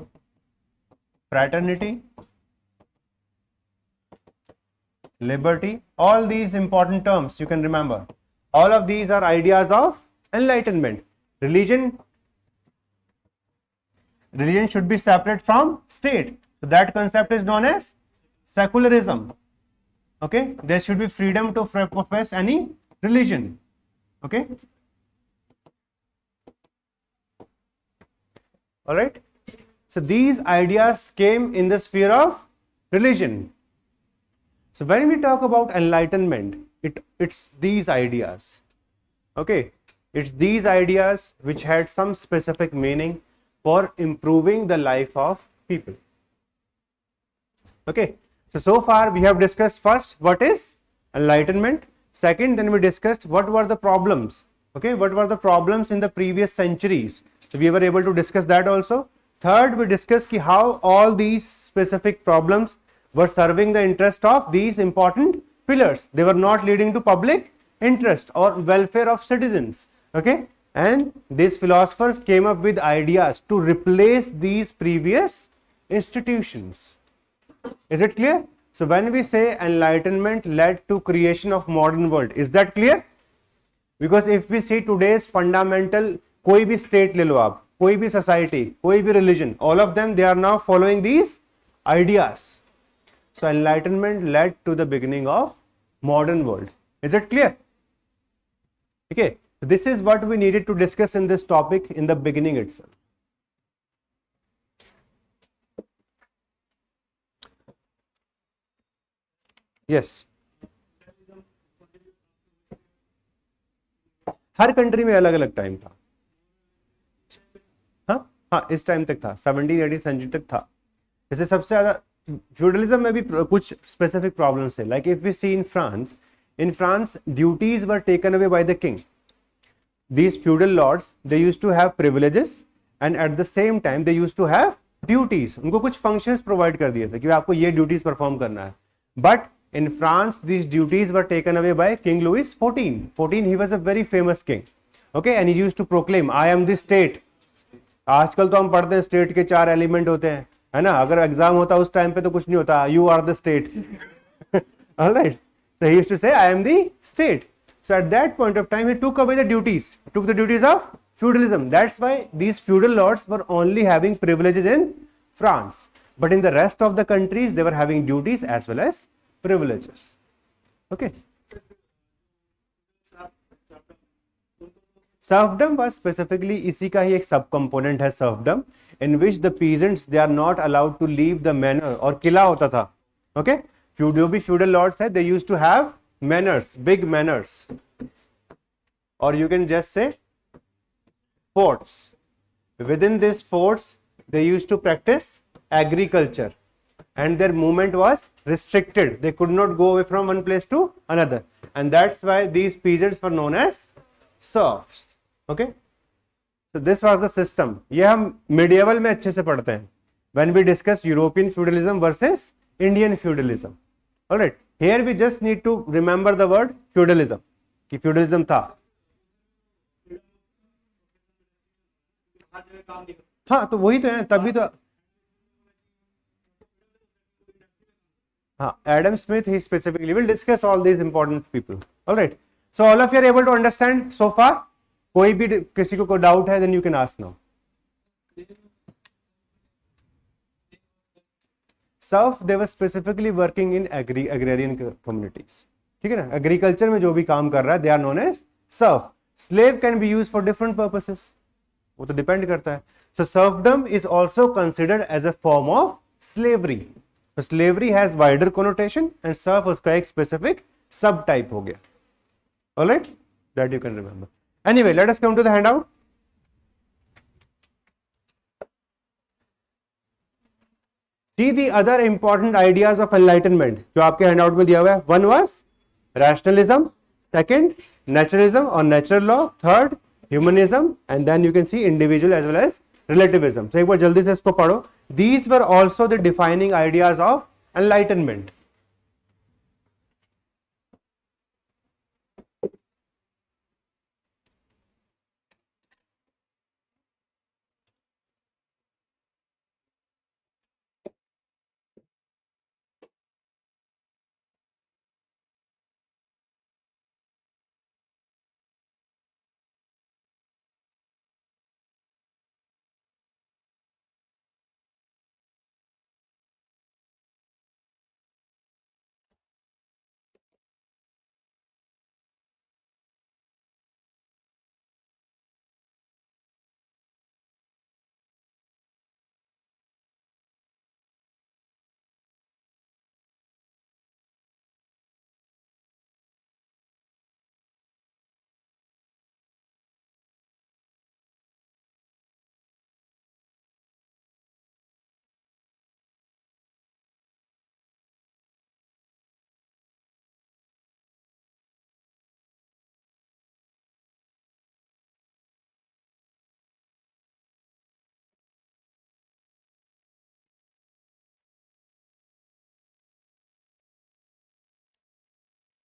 fraternity, liberty, all these important terms you can remember. All of these are ideas of enlightenment. Religion should be separate from state. So that concept is known as secularism. Okay, there should be freedom to profess any religion. Okay, all right. So these ideas came in the sphere of religion. So when we talk about enlightenment, it's these ideas. Okay, it's these ideas which had some specific meaning for improving the life of people. Okay, so far we have discussed first what is enlightenment. Second, then we discussed what were the problems. Okay, what were the problems in the previous centuries. So we were able to discuss that also. Third, we discussed how all these specific problems were serving the interest of these important pillars. They were not leading to public interest or welfare of citizens. Okay, and these philosophers came up with ideas to replace these previous institutions. Is it clear? So when we say enlightenment led to creation of modern world, is that clear? Because if we see today's fundamental, कोई भी state ले लो आप, कोई भी society, कोई भी religion, all of them, they are now following these ideas. So enlightenment led to the beginning of modern world. Is it clear? Okay, this is what we needed to discuss in this topic in the beginning itself. Yes. Her country में अलग अलग time था. हाँ हाँ, इस time तक था, 17th-18th century तक था. जैसे सबसे ज्यादा फ्यूडलिज्म में भी कुछ स्पेसिफिक प्रॉब्लम्स है. Like if we see in France duties were taken away by the king. These feudal lords, they used to have privileges and at the same time they used to have duties. उनको कुछ functions provide कर दिए थे कि आपको ये duties perform करना है. But in France, these duties were taken away by King Louis XIV. He was a very famous king. Okay, and he used to proclaim, I am the state. आजकल तो हम पढ़ते हैं स्टेट के 4 element होते हैं, है ना. अगर एग्जाम होता उस टाइम पे तो कुछ नहीं होता, you are the state. Alright, so he used to say, I am the state. So at that point of time, he took away the duties, took the duties of feudalism. That's why these feudal lords were only having privileges in France. But in the rest of the countries, they were having duties as well as privileges. Okay. Serfdom was specifically इसी का ही एक सब component है serfdom, in which the peasants they are not allowed to leave the manor. और किला होता था. Okay, जो भी feudal lords है, they used to have manors, big manors, or you can just say forts. Within these forts, they used to practice agriculture, and their movement was restricted. They could not go away from one place to another, and that's why these peasants were known as serfs. Okay, so this was the system. ये हम medieval में अच्छे से पढ़ते हैं when we discuss European feudalism versus Indian feudalism. All right, here we just need to remember the word feudalism, कि feudalism था. हाँ, तो वही तो है, तभी तो. हाँ, Adam Smith, he specifically will discuss all these important people. All right, so all of you are able to understand so far. कोई भी किसी को डाउट है, then you can ask now. Serf, they were specifically working in agrarian communities. ठीक है ना, agriculture में जो भी काम कर रहा है, they are known as serf. Slave can be used for different purposes. वो तो डिपेंड करता है. So serfdom is also considered as a form of slavery. So slavery has wider connotation and serf उसका एक specific subtype हो गया. All right, that you can remember. Anyway, let us come to the handout. See the other important ideas of enlightenment जो आपके handout में दिया हुआ है. One was rationalism, second naturalism or natural law, third humanism, and then you can see individual as well as relativism. So एक बार जल्दी से इसको पढ़ो. These were also the defining ideas of enlightenment.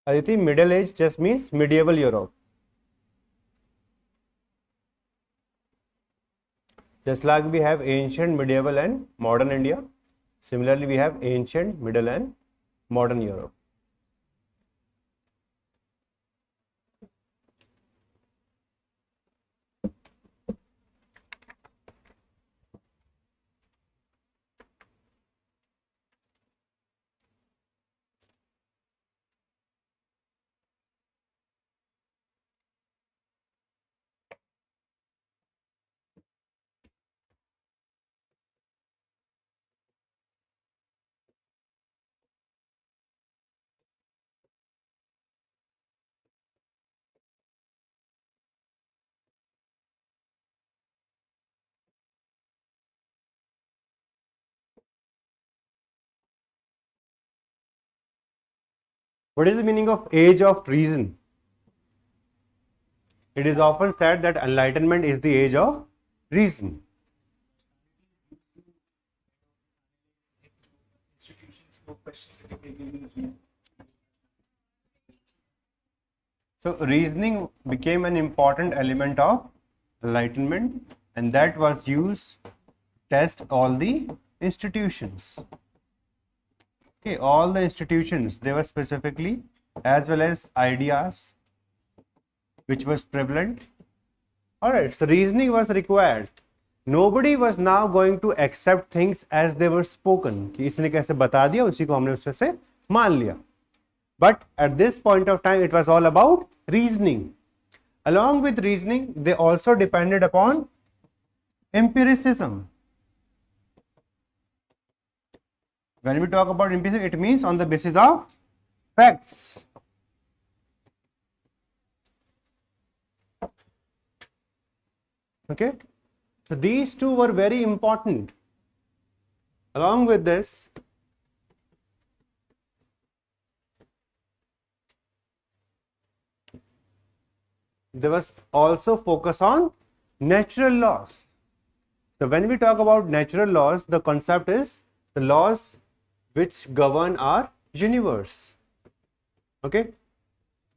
Aditi, Middle Age just means medieval Europe. Just like we have ancient, medieval and modern India, similarly we have ancient, middle and modern Europe. What is the meaning of age of reason? It is often said that enlightenment is the age of reason. So reasoning became an important element of enlightenment, and that was used to test all the institutions. Okay, all the institutions, they were specifically, as well as ideas which was prevalent. Alright, so reasoning was required. Nobody was now going to accept things as they were spoken. कि इसने कैसे बता दिया, उसी को हमने उससे से मान लिया. But at this point of time, it was all about reasoning. Along with reasoning, they also depended upon empiricism. When we talk about empiricism, it means on the basis of facts. Okay, so these two were very important. Along with this, there was also focus on natural laws. So when we talk about natural laws, the concept is the laws which govern our universe. Okay,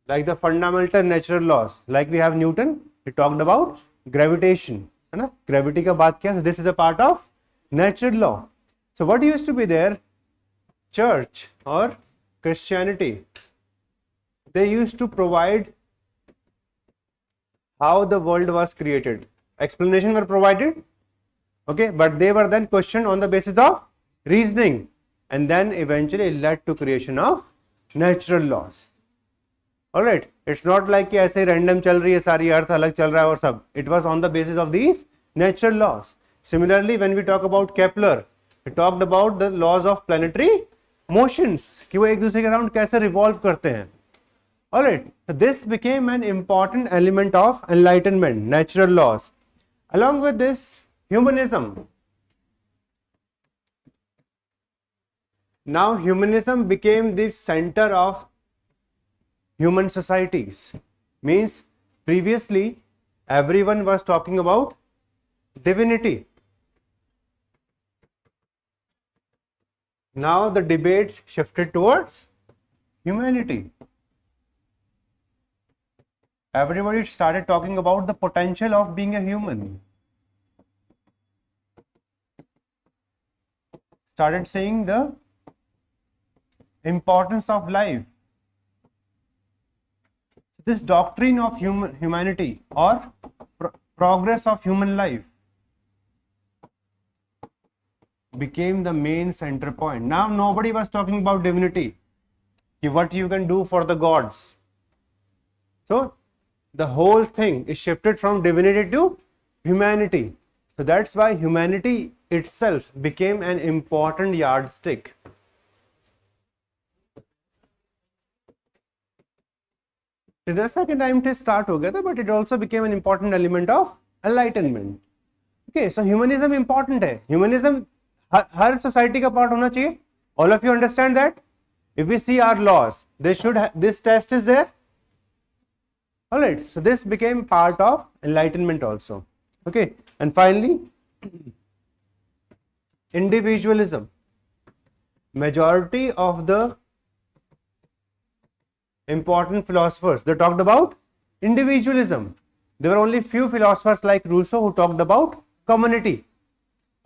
like the fundamental natural laws, like we have Newton, he talked about gravitation, है ना? Gravity का बात किया. So this is a part of natural law. So what used to be there? Church or Christianity, they used to provide how the world was created. Explanation were provided, okay, but they were then questioned on the basis of reasoning, and then eventually led to creation of natural laws. Alright, it's not like कि ऐसे random चल रही है सारी अर्थ अलग चल रहा है और सब. It was on the basis of these natural laws. Similarly, when we talk about Kepler, he talked about the laws of planetary motions, कि वो एक दूसरे के अराउंड कैसे revolve करते हैं. Alright, so this became an important element of enlightenment, natural laws. Along with this, humanism. Now humanism became the center of human societies. Means previously everyone was talking about divinity. Now the debate shifted towards humanity. Everybody started talking about the potential of being a human. Started saying the importance of life. This doctrine of humanity or progress of human life became the main center point. Now nobody was talking about divinity, what you can do for the gods. So the whole thing is shifted from divinity to humanity. So that's why humanity itself became an important yardstick. Teresa के time से start हो गया था, but it also became an important element of enlightenment. Okay, so humanism important है. Humanism हर society का part होना चाहिए. All of you understand that? If we see our laws, they should have, this test is there. Alright, so this became part of enlightenment also. Okay, and finally, individualism. Majority of the important philosophers, they talked about individualism. There were only few philosophers like Rousseau who talked about community.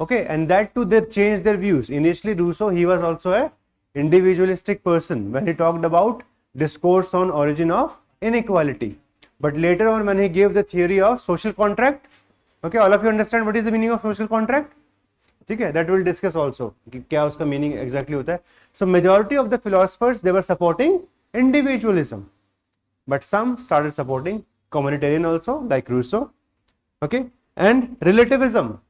Okay, and that too they changed their views. Initially Rousseau, he was also a individualistic person when he talked about discourse on origin of inequality. But later on when he gave the theory of social contract, okay, all of you understand what is the meaning of social contract? Okay, that we'll discuss also. क्या उसका meaning exactly होता है? So majority of the philosophers, they were supporting individualism, but some started supporting communitarian also, like Rousseau. Okay, and relativism.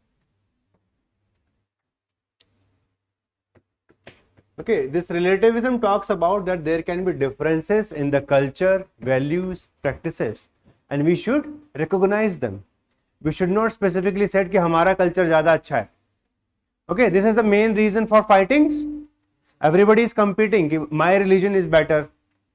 Okay, this relativism talks about that there can be differences in the culture, values, practices, and we should recognize them. We should not specifically say कि हमारा culture ज़्यादा अच्छा है. Okay, this is the main reason for fightings. Everybody is competing. My religion is better,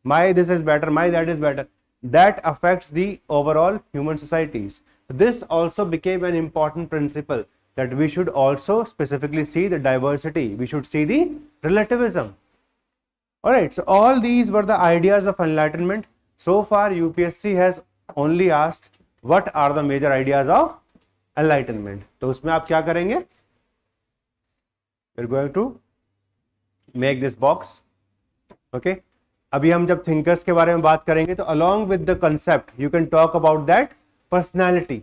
my this is better, my that is better. That affects the overall human societies. This also became an important principle, that we should also specifically see the diversity. We should see the relativism. Alright, so all these were the ideas of enlightenment. So far UPSC has only asked what are the major ideas of enlightenment. तो उसमें आप क्या करेंगे? We're going to make this box. Okay. अभी हम जब thinkers के बारे में बात करेंगे तो along with the concept you can talk about that personality.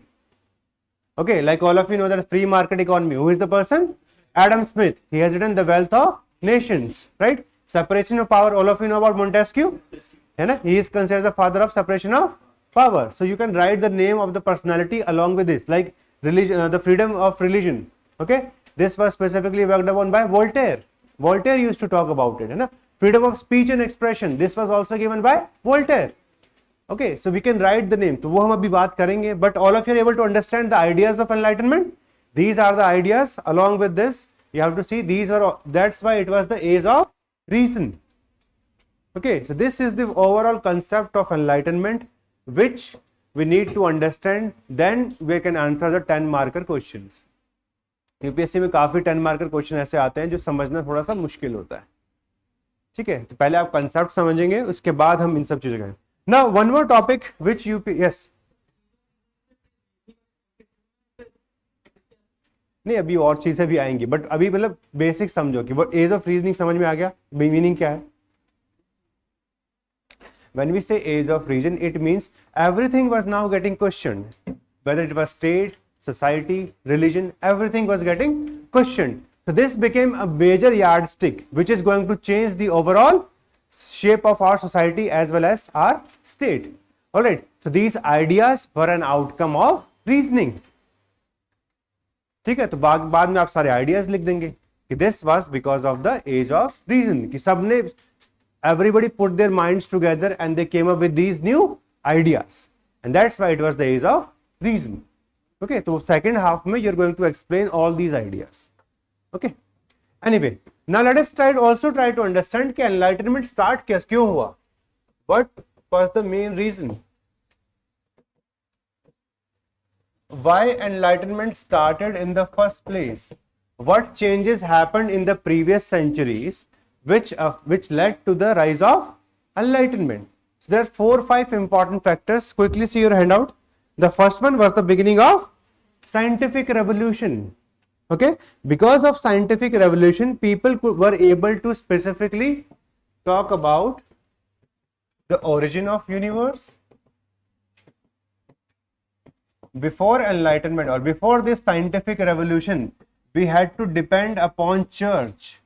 Okay, like all of you know that free market economy, who is the person? Adam Smith. He has written The Wealth of Nations, right? Separation of power, all of you know about Montesquieu, he is considered the father of separation of power. So you can write the name of the personality along with this, like religion, the freedom of religion. Okay, this was specifically worked upon by Voltaire. Voltaire used to talk about it. Freedom of speech and expression, this was also given by Voltaire. Okay, so we can write the name. तो वो हम अभी बात करेंगे. But all of you are able to understand the ideas of enlightenment. These are the ideas. Along with this, you have to see these are. That's why it was the age of reason. Okay, so this is the overall concept of enlightenment, which we need to understand. Then we can answer the 10 marker questions. UPSC में काफी 10 marker question ऐसे आते हैं जो समझना थोड़ा सा मुश्किल होता है. ठीक है, तो पहले आप कंसेप्ट समझेंगे, उसके बाद हम इन सब चीजों का. Now one more topic which yes, नहीं अभी और चीजें भी आएंगी, बट अभी मतलब बेसिक समझो कि वो एज ऑफ रीजनिंग समझ में आ गया. मीनिंग क्या है? When we say age of reason, it means everything was now getting questioned, whether it was state, society, religion, everything was getting questioned. So this became a major yardstick which is going to change the overall shape of our society as well as our state. Alright, so these ideas were an outcome of reasoning. ठीक है, तो बाद में आप सारे ideas लिख देंगे कि this was because of the age of reason, कि सबने everybody put their minds together and they came up with these new ideas, and that's why it was the age of reason. Okay, so second half में you're going to explain all these ideas. Okay, anyway, now let us also try to understand कि enlightenment start क्यों हुआ? What was the main reason? Why enlightenment started in the first place? What changes happened in the previous centuries which led to the rise of enlightenment? So there are 4 or 5 important factors. Quickly see your handout. The first one was the beginning of scientific revolution. Okay, because of scientific revolution, people were able to specifically talk about the origin of universe. Before enlightenment or before this scientific revolution, we had to depend upon church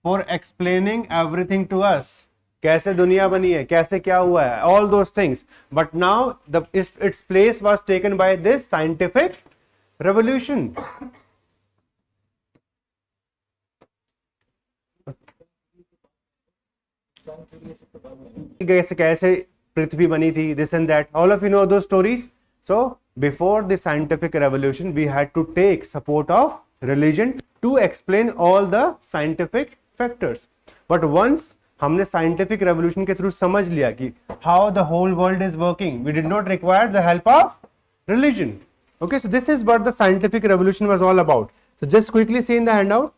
for explaining everything to us. कैसे दुनिया बनी है, कैसे क्या हुआ है, all those things. But now its place was taken by this scientific revolution. कैसे पृथ्वी बनी थी, this and that, all of you know those stories. So before the scientific revolution, we had to take support of religion to explain all the scientific factors. But once हमने scientific revolution के through समझ लिया कि how the whole world is working, we did not require the help of religion. Okay, so this is what the scientific revolution was all about. So just quickly see in the handout.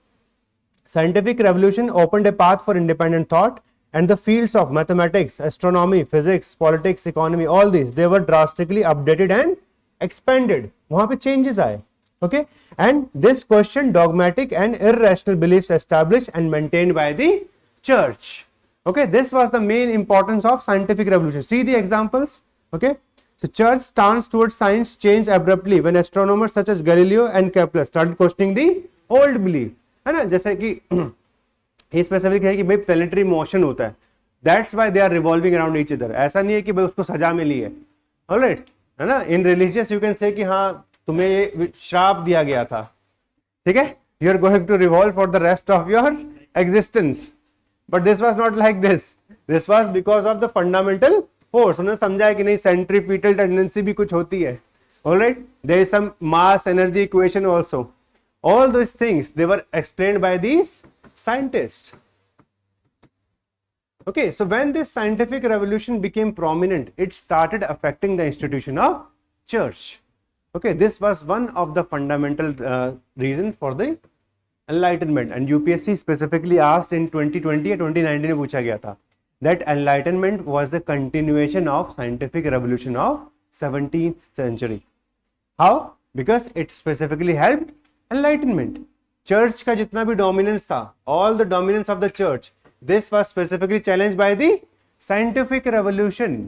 Scientific revolution opened a path for independent thought. and the fields of mathematics, astronomy, physics, politics, economy, all these, they were drastically updated and expanded. वहाँ पे changes आए. Okay, and this question dogmatic and irrational beliefs established and maintained by the church. Okay, this was the main importance of scientific revolution. See the examples. Okay, so church stance towards science changed abruptly when astronomers such as Galileo and Kepler started questioning the old belief. है ना, जैसे कि ये specific है कि भाई planetary motion होता है, that's why they are revolving around each other. ऐसा नहीं है कि भाई उसको सजा मिली है. ऑलराइट, है ना. इन रिलीजियस यू कैन से कि हाँ तुम्हें ये श्राप दिया गया था, ठीक है, you are going to revolve for the rest of your existence. But this was not like this was because of the fundamental force. उन्होंने समझा है कि नहीं, सेंट्रीपिटल टेंडेंसी भी कुछ होती है. Alright, there is some mass energy equation also. All those things, they were explained by these scientists. Okay, so when this scientific revolution became prominent, it started affecting the institution of church. Okay, this was one of the fundamental reason for the enlightenment, and UPSC specifically asked in 2020 or 2019 में पूछा गया था that enlightenment was the continuation of scientific revolution of 17th century. How? Because it specifically helped enlightenment. Church का जितना भी dominance था, all the dominance of the church, this was specifically challenged by the scientific revolution.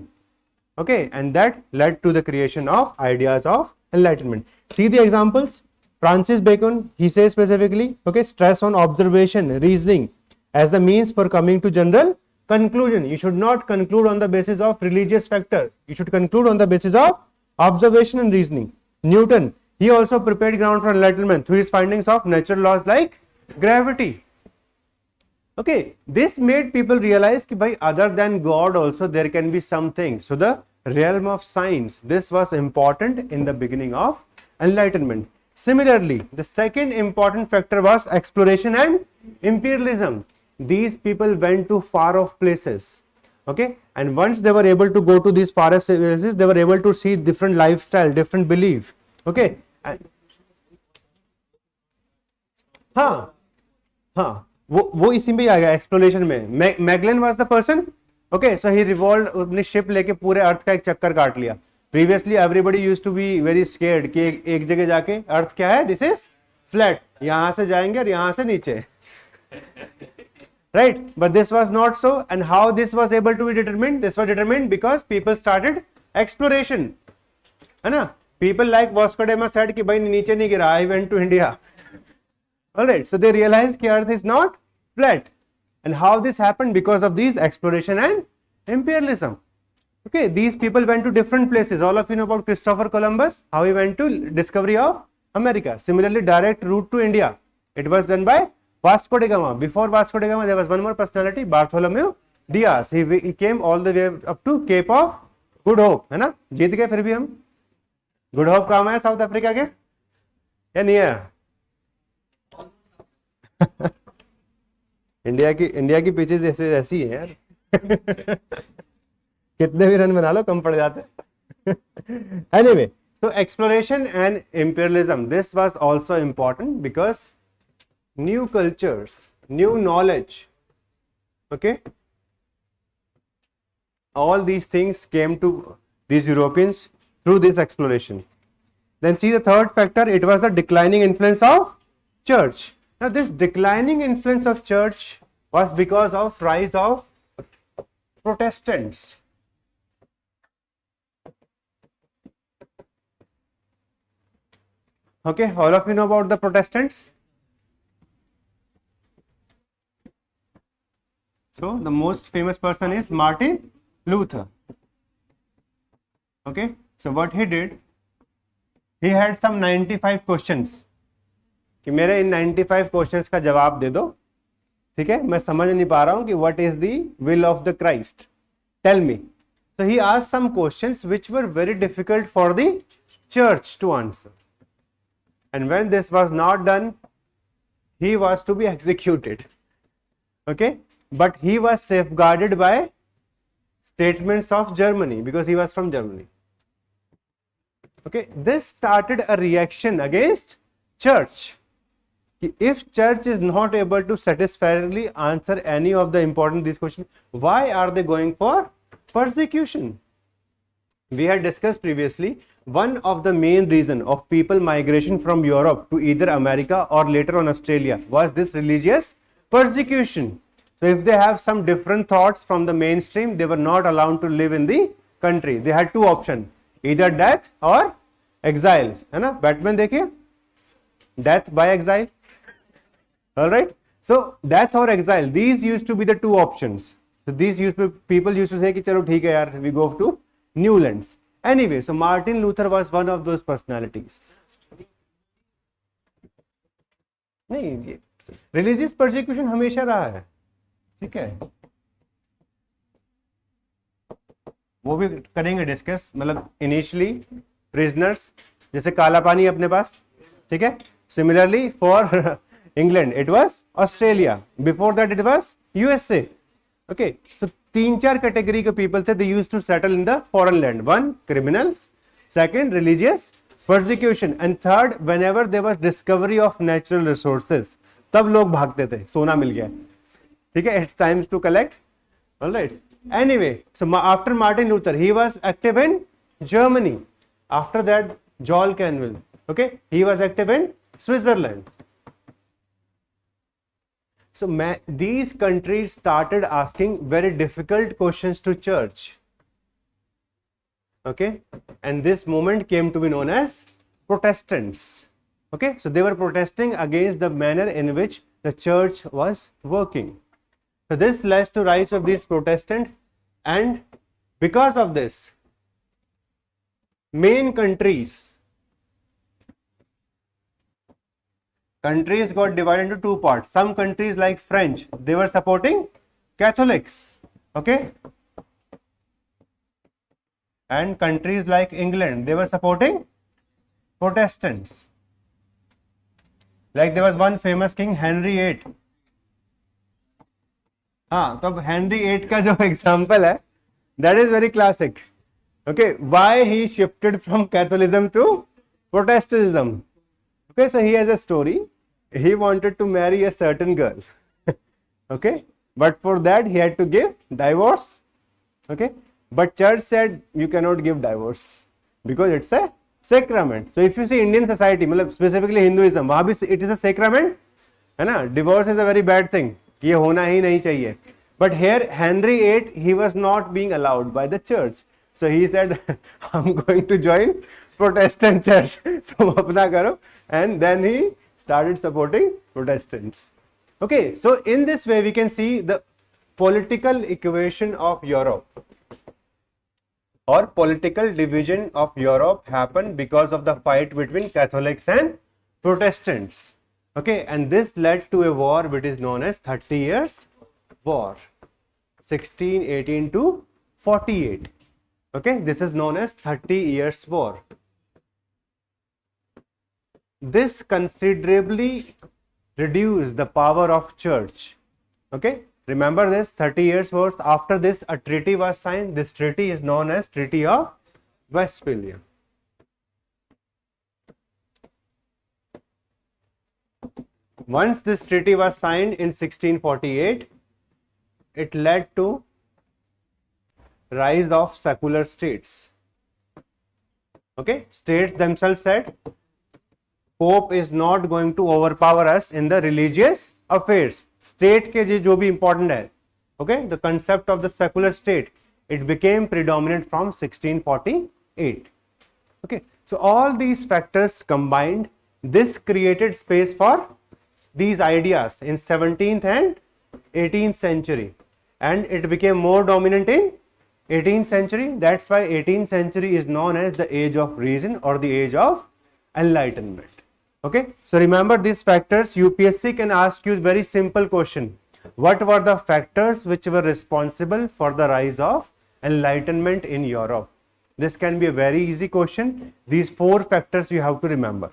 Okay, and that led to the creation of ideas of enlightenment. See the examples. Francis Bacon, he says specifically, okay, stress on observation, reasoning as the means for coming to general conclusion. You should not conclude on the basis of religious factor. You should conclude on the basis of observation and reasoning. Newton, he also prepared ground for enlightenment through his findings of natural laws like gravity. Okay, this made people realize कि भाई other than God also there can be something. So the realm of science, this was important in the beginning of enlightenment. Similarly, the second important factor was exploration and imperialism. These people went to far off places. Okay, and once they were able to go to these far off places, they were able to see different lifestyle, different belief. Okay, हाँ हाँ, वो इसी में आ गया exploration में. Magellan was the person. Okay, so he revolve, अपनी ship लेके पूरे अर्थ का एक चक्कर काट लिया. Previously everybody used to be very scared कि एक जगह जाके अर्थ क्या है, दिस इज फ्लैट, यहां से जाएंगे और यहां से नीचे, right. But this was not so. And how this was able to be determined? This was determined because people started exploration, है ना. People like Vasco da Gama said कि भाई नीचे नहीं गिरा, I went to India. Alright, so they realized कि Earth is not flat. And how this happened? Because of these exploration and imperialism. Okay, these people went to different places. All of you know about Christopher Columbus, how he went to discovery of America. Similarly, direct route to India, it was done by Vasco da Gama. Before Vasco da Gama, there was one more personality, Bartholomew Diaz. He came all the way up to Cape of Good Hope, है ना. जीत गए फिर भी हम. Good hope काम है south Africa के या नहीं है? इंडिया की पिचेस ऐसी है यार. कितने भी रन बना लो कम पड़ जाते. Anyway, so exploration and imperialism, this was also important because new cultures, new knowledge, okay, all these things came to these Europeans through this exploration. Then see the third factor, it was the declining influence of church. Now this declining influence of church was because of rise of Protestants. Okay, all of you know about the Protestants. So the most famous person is Martin Luther. Okay, so what he did, he had some 95 questions कि मेरे इन 95 questions का जवाब दे दो. ठीक है, मैं समझ नहीं पा रहा हूं कि what is the will of the Christ, tell me. So he asked some questions which were very difficult for the church to answer, and when this was not done, he was to be executed. Okay, but he was safeguarded by statements of Germany because he was from Germany. Okay, this started a reaction against church. if church is not able to satisfactorily answer any of the important these questions, why are they going for persecution? We had discussed previously, one of the main reason of people migration from Europe to either America or later on Australia was this religious persecution. So if they have some different thoughts from the mainstream, they were not allowed to live in the country. They had two options, either death or exile. है ना? Batman देखिए, death by exile. All right. So death or exile, these used to be the two options. So these people used to say कि चलो ठीक है यार, we go to new lands. Anyway, so Martin Luther was one of those personalities. नहीं, religious persecution हमेशा रहा है, ठीक है, वो भी करेंगे डिस्कस. मतलब इनिशियली प्रिजनर्स, जैसे काला पानी अपने पास, ठीक है. Similarly for England it was Australia, before that it was USA. Okay, तो 3-4 कैटेगरी के पीपल थे, they used to settle in the foreign land. One, criminals. Second, religious persecution. And third, whenever there was discovery of natural resources, तब लोग भागते थे, सोना मिल गया, ठीक है, it's times to collect. All right. Anyway, so after Martin Luther, he was active in Germany. After that, Joel Canville, okay, he was active in Switzerland. So these countries started asking very difficult questions to church. Okay, and this movement came to be known as Protestants. Okay, so they were protesting against the manner in which the church was working. So this led to rise of these Protestants, and because of this, main countries got divided into two parts. Some countries like French, they were supporting Catholics. Okay, and countries like England, they were supporting Protestants. Like there was one famous king, Henry VIII. हाँ, तो अब Henry VIII का जो example है, that is very classic. Okay, why he shifted from Catholicism to Protestantism? Okay, so he has a story. He wanted to marry a certain girl. Okay, but for that he had to give divorce. Okay. But church said you cannot give divorce because it's a sacrament. So if you see Indian society, मतलब specifically Hinduism, वहाँ भी it is a sacrament, है ना? Divorce is a very bad thing. ये होना ही नहीं चाहिए. But here Henry VIII, he was not being allowed by the church. So he said, I'm going to join Protestant church. So अपना करो, and then he started supporting Protestants. Okay, so in this way we can see the political equation of Europe, or political division of Europe happened because of the fight between Catholics and Protestants. Okay, and this led to a war which is known as 30 Years War, 1618 to 48. Okay, this is known as 30 Years War. This considerably reduced the power of church. Okay, remember this 30 years wars. After this, a treaty was signed. This treaty is known as Treaty of Westphilia. Once this treaty was signed in 1648, it led to rise of secular states. Okay, states themselves said, Pope is not going to overpower us in the religious affairs. State के जो भी important है, okay, the concept of the secular state, it became predominant from 1648. Okay, so all these factors combined, this created space for these ideas in 17th and 18th century, and it became more dominant in 18th century. That's why 18th century is known as the age of reason or the age of enlightenment. Okay, so remember these factors. UPSC can ask you very simple question. What were the factors which were responsible for the rise of enlightenment in Europe? This can be a very easy question. These 4 factors you have to remember.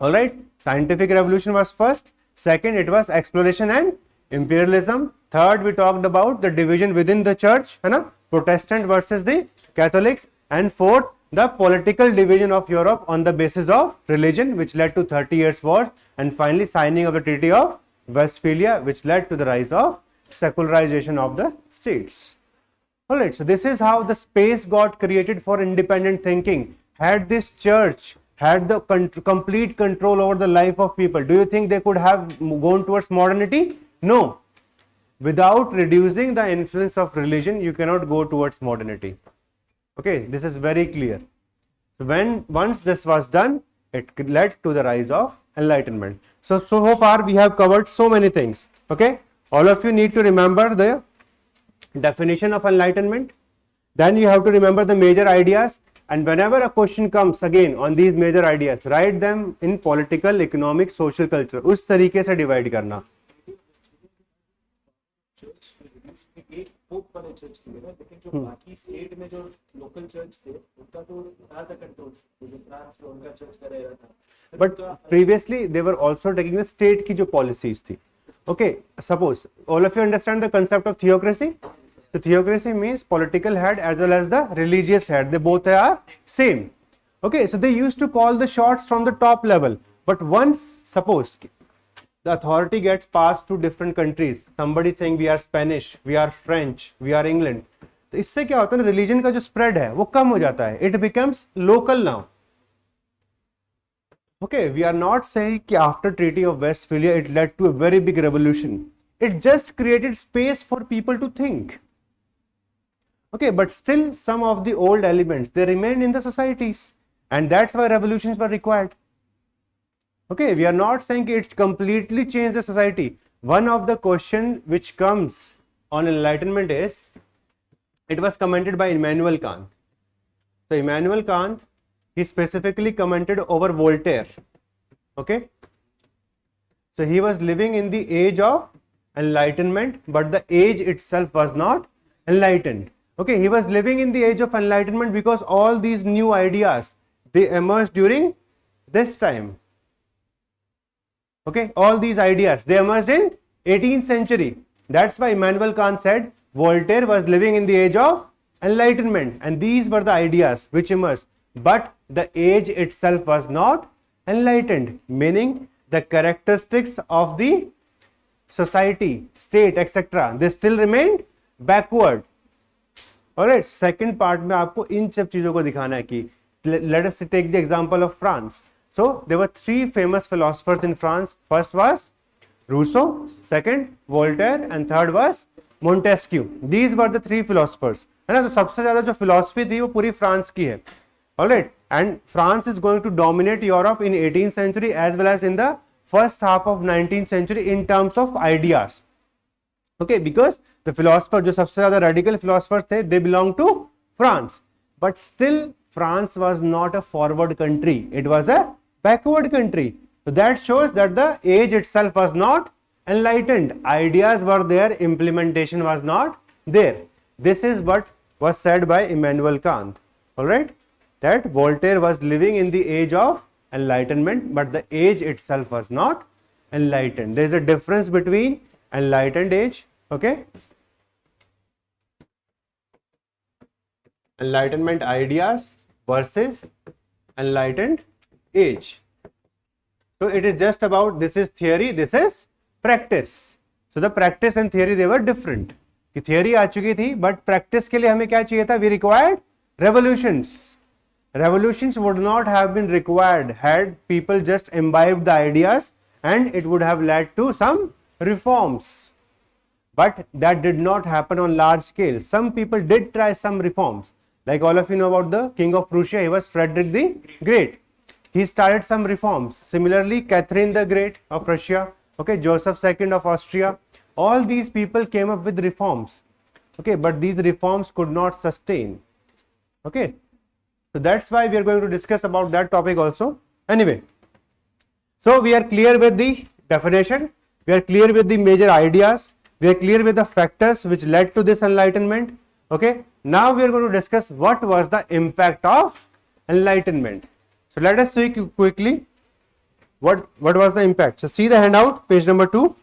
All right, scientific revolution was first. Second, it was exploration and imperialism. Third, we talked about the division within the church, है ना? Protestant versus the Catholics. And fourth, the political division of Europe on the basis of religion, which led to 30 years war, and finally signing of the Treaty of Westphilia, which led to the rise of secularization of the states. Alright, so this is how the space got created for independent thinking. Had this church had the complete control over the life of people, do you think they could have gone towards modernity? No. Without reducing the influence of religion, you cannot go towards modernity. Okay, this is very clear. So once this was done, it led to the rise of enlightenment. So far we have covered so many things. Okay, all of you need to remember the definition of enlightenment. Then you have to remember the major ideas, and whenever a question comes again on these major ideas, write them in political, economic, social, culture. उस तरीके से divide करना. वाले church की है ना, लेकिन जो बाकी स्टेट में जो लोकल चर्च थे उनका तो रहा था कंट्रोल, जैसे फ्रांस में उनका चर्च का रहा था. But previously they were also taking the state की जो पॉलिसीज थी. Okay, suppose all of you understand the concept of theocracy. So theocracy means political head as well as the religious head. They both are same. Okay, so they used to call the shots from the top level. But once, suppose, the authority gets passed to different countries. Somebody saying we are Spanish, we are French, we are England. तो इससे क्या होता है ना, religion का जो spread है वो कम हो जाता है. It becomes local now. Okay, we are not saying कि after Treaty of Westphilia it led to a very big revolution. It just created space for people to think. Okay, but still some of the old elements, they remain in the societies, and that's why revolutions were required. Okay, we are not saying it completely changed the society. One of the question which comes on enlightenment is, it was commented by Immanuel Kant. So Immanuel Kant, he specifically commented over Voltaire. Okay, so he was living in the age of enlightenment, but the age itself was not enlightened. Okay, he was living in the age of enlightenment because all these new ideas, they emerged during this time. Okay, all these ideas, they emerged in 18th century. That's why Immanuel Kant said Voltaire was living in the age of enlightenment, and these were the ideas which emerged. But the age itself was not enlightened, meaning the characteristics of the society, state, etc., they still remained backward. Alright, second part में आपको इन सब चीजों को दिखाना है कि let us take the example of France. So there were three famous philosophers in France. First was Rousseau, second Voltaire, and third was Montesquieu. These were the three philosophers. है ना, तो सबसे ज्यादा जो philosophy थी वो पूरी फ्रांस की है. Alright, and France is going to dominate Europe in 18th century as well as in the first half of 19th century in terms of ideas. Okay, because the philosopher जो सबसे ज़्यादा radical philosophers थे, they belong to France, but still France was not a forward country, it was a backward country. So that shows that the age itself was not enlightened. Ideas were there, implementation was not there. This is what was said by Immanuel Kant. Alright, that Voltaire was living in the age of enlightenment, but the age itself was not enlightened. There is a difference between enlightened age, okay, enlightenment ideas versus enlightened age. So it is just about, this is theory, this is practice. So the practice and theory, they were different. कि theory आ चुकी थी, but practice के लिए हमें क्या चाहिए था? We required revolutions. Revolutions would not have been required had people just imbibed the ideas, and it would have led to some reforms. But that did not happen on large scale. Some people did try some reforms. Like all of you know about the King of Prussia, he was Frederick the Great. He started some reforms. Similarly, Catherine the Great of Russia, okay, Joseph II of Austria, all these people came up with reforms. Okay, but these reforms could not sustain. Okay, so that's why we are going to discuss about that topic also. Anyway, so we are clear with the definition, we are clear with the major ideas, we are clear with the factors which led to this enlightenment. Okay, now we are going to discuss what was the impact of enlightenment. So let us see quickly what was the impact. So see the handout, page number 2.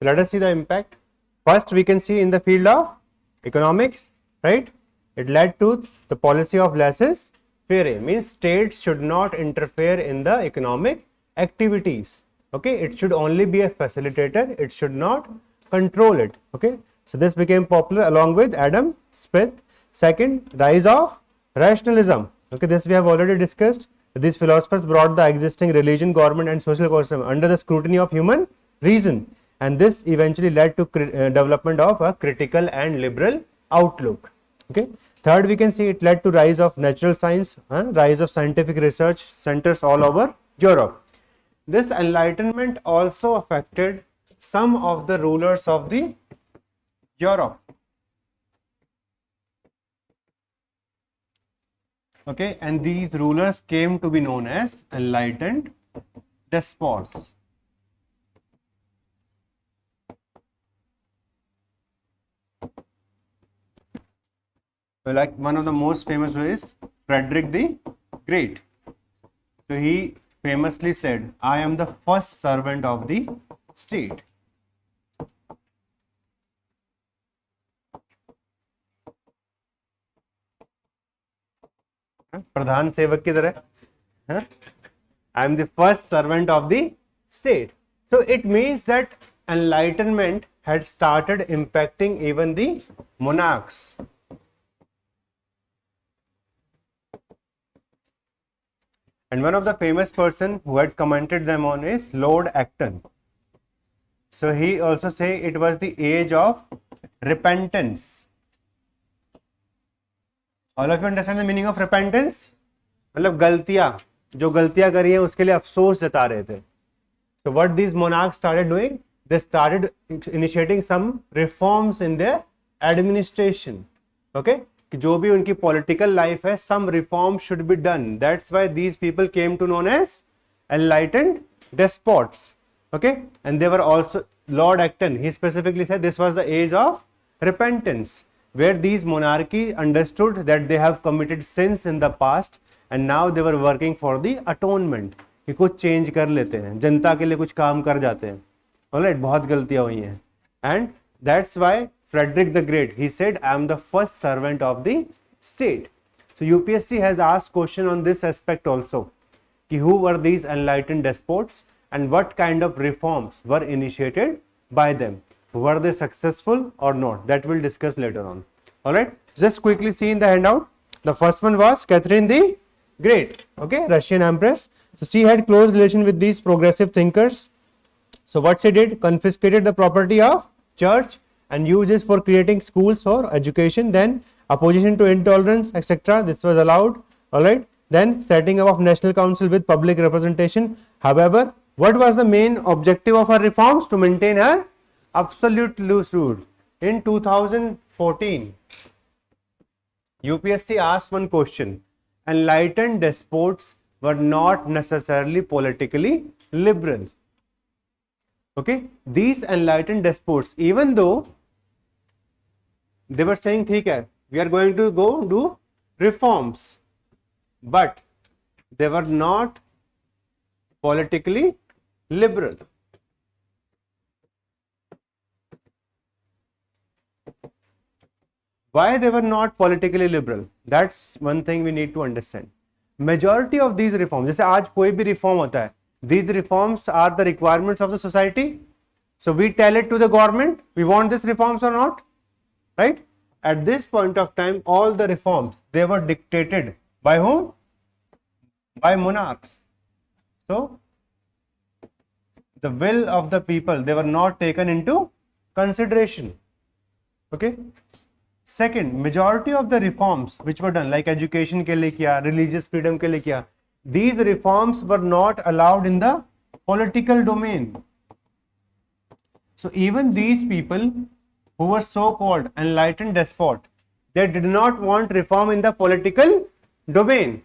Let us see the impact. First, we can see in the field of economics, right? It led to the policy of laissez-faire, means states should not interfere in the economic activities. Okay, it should only be a facilitator, it should not control it. Okay, so this became popular along with Adam Smith. Second, rise of rationalism. Okay, this we have already discussed. These philosophers brought the existing religion, government and social system under the scrutiny of human reason, and this eventually led to development of a critical and liberal outlook. Okay. Third, we can see it led to rise of natural science and rise of scientific research centers all over Europe. This enlightenment also affected some of the rulers of the Europe. Okay, and these rulers came to be known as enlightened despots. So like one of the most famous is Frederick the Great. So he famously said, I am the first servant of the state. प्रधान सेवक की तरह, I am the first servant of the state. So it means that enlightenment had started impacting even the monarchs. And one of the famous person who had commented them on is Lord Acton. So he also say it was the age of repentance. All of you understand the meaning of repentance? मतलब गलतियां, जो गलतियां करी हैं उसके लिए अफसोस जता रहे थे. So what these monarchs started doing? They started initiating some reforms in their administration. Okay? कि जो भी उनकी political life है, some reform should be done. That's why these people came to known as enlightened despots. Okay? And they were also, Lord Acton, he specifically said this was the age of repentance, where these monarchy understood that they have committed sins in the past and now they were working for the atonement. कि कुछ change कर लेते हैं, जनता के लिए कुछ काम कर जाते हैं. Alright, बहुत गलतियां हुई हैं. And that's why Frederick the Great, he said, I am the first servant of the state. So UPSC has asked question on this aspect also, कि who were these enlightened despots and what kind of reforms were initiated by them. Were they successful or not? That we'll discuss later on. Alright, just quickly see in the handout. The first one was Catherine the Great, okay, Russian Empress. So she had close relation with these progressive thinkers. So what she did, confiscated the property of church and used it for creating schools or education. Then opposition to intolerance, etc. This was allowed. Alright, then setting up of national council with public representation. However, what was the main objective of her reforms? To maintain her absolute loose rule. In 2014, UPSC asked one question. Enlightened despots were not necessarily politically liberal. Okay, these enlightened despots, even though they were saying, ठीक है, we are going to go do reforms, but they were not politically liberal. Why they were not politically liberal? That's one thing we need to understand. Majority of these reforms, जैसे आज कोई भी reform होता है, these reforms are the requirements of the society. So we tell it to the government, we want these reforms or not, right? At this point of time, all the reforms, they were dictated by whom? By monarchs. So the will of the people, they were not taken into consideration. Okay. Second, majority of the reforms which were done, like education के लिए किया, religious freedom के लिए किया, these reforms were not allowed in the political domain. So even these people who were so-called enlightened despot, they did not want reform in the political domain.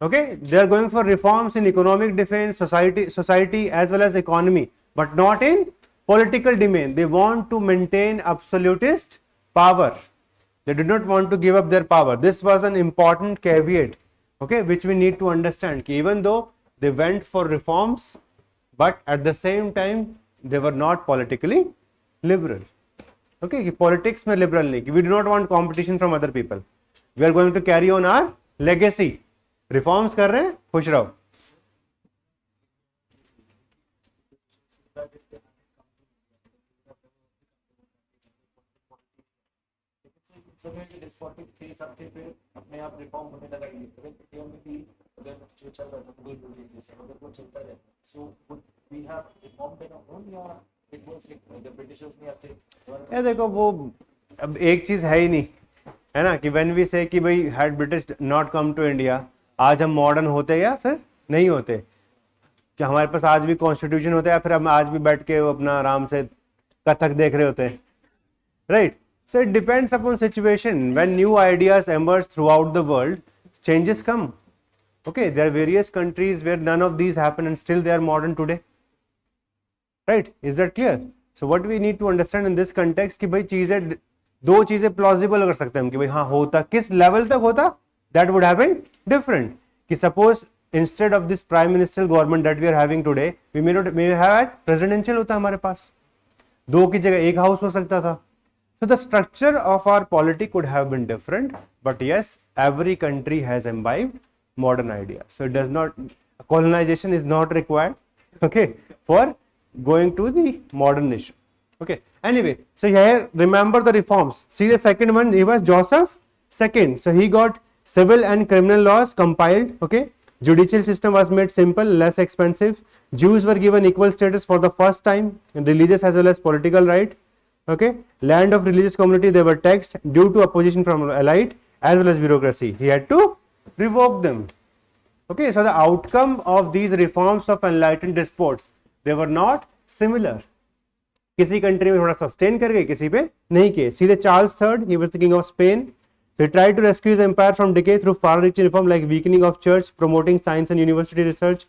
Okay, they are going for reforms in economic defense, society as well as economy, but not in political domain. They want to maintain absolutist power. They did not want to give up their power. This was an important caveat, okay, which we need to understand. Even though they went for reforms, but at the same time, they were not politically liberal. Okay, कि politics में liberal नहीं, कि we do not want competition from other people. We are going to carry on our legacy. Reforms कर रहे हैं, खुश रहो. Despotic थे सब थे, फिर अपने आप रिफॉर्म होने लगा. इंडिया में भी अगर जो चल रहा था अगर वो चलता रहता, so would we have reformed in our own, या it was like the britishers ने आते. ये देखो, वो अब एक चीज है ही नहीं, है ना, कि व्हेन वी से कि भाई had British not come to India, आज हम मॉडर्न होते या फिर नहीं होते, कि हमारे पास आज भी कॉन्स्टिट्यूशन होता है या फिर हम आज भी बैठ के अपना आराम से कथक देख रहे होते हैं, right. So it depends upon situation. When new ideas emerge throughout the world, changes come. Okay, there are various countries where none of these happen and still they are modern today. Right? Is that clear? So what we need to understand in this context कि भाई चीजें, दो चीजें plausible कर सकते हैं हम कि भाई हाँ होता, किस level तक होता, that would have been different. कि suppose instead of this prime ministerial government that we are having today, we may have had presidential होता हमारे पास, दो की जगह एक हाउस हो सकता था. So the structure of our polity could have been different, but yes, every country has imbibed modern ideas. So it does not, colonization is not required, okay, for going to the modern nation. Okay, anyway, so here remember the reforms. See the second one, he was Joseph II. So he got civil and criminal laws compiled, okay. Judicial system was made simple, less expensive. Jews were given equal status for the first time, and religious as well as political right. Okay, land of religious community, they were taxed due to opposition from elite as well as bureaucracy. He had to revoke them. Okay, so the outcome of these reforms of enlightened despots, they were not similar. किसी country में थोड़ा sustain कर गए, किसी पे नहीं किए. See the Charles III, he was the king of Spain. So he tried to rescue his empire from decay through far-reaching reform like weakening of church, promoting science and university research,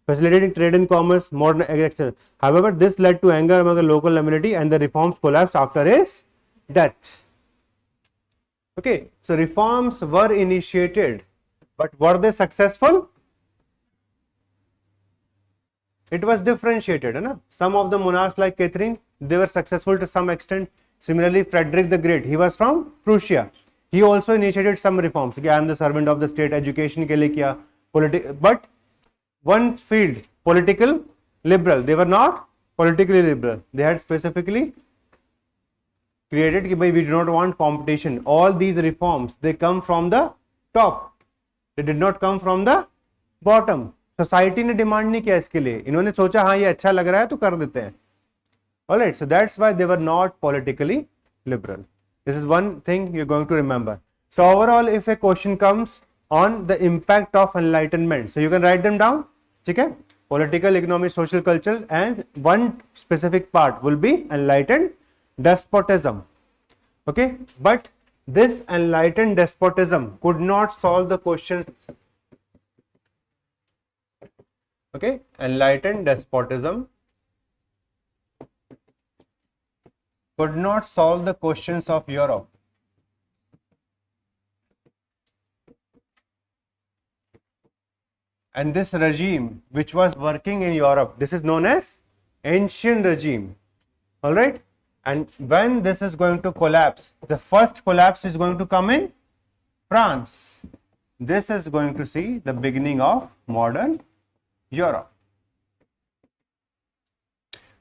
facilitating trade and commerce, modern agriculture. However, this led to anger among the local community and the reforms collapsed after his death. Okay, so reforms were initiated, but were they successful? It was differentiated, है ना? Some of the monarchs like Catherine, they were successful to some extent. Similarly, Frederick the Great, he was from Prussia. He also initiated some reforms. I am the servant of the state, education के लिए किया, but one field, political liberal, they were not politically liberal. They had specifically created कि भाई we do not want competition. All these reforms, they come from the top. They did not come from the bottom. Society ने demand नहीं किया इसके लिए, इन्होंने सोचा हाँ ये अच्छा लग रहा है तो कर देते हैं. Alright, so that's why they were not politically liberal. This is one thing you're going to remember. So overall, if a question comes on the impact of enlightenment, so you can write them down. ठीक है? Political, economic, social, cultural, and one specific part will be enlightened despotism. Okay, but this enlightened despotism could not solve the questions. Okay, enlightened despotism could not solve the questions of Europe. And this regime which was working in Europe, this is known as ancient regime. All right, and when this is going to collapse, the first collapse is going to come in France. This is going to see the beginning of modern Europe.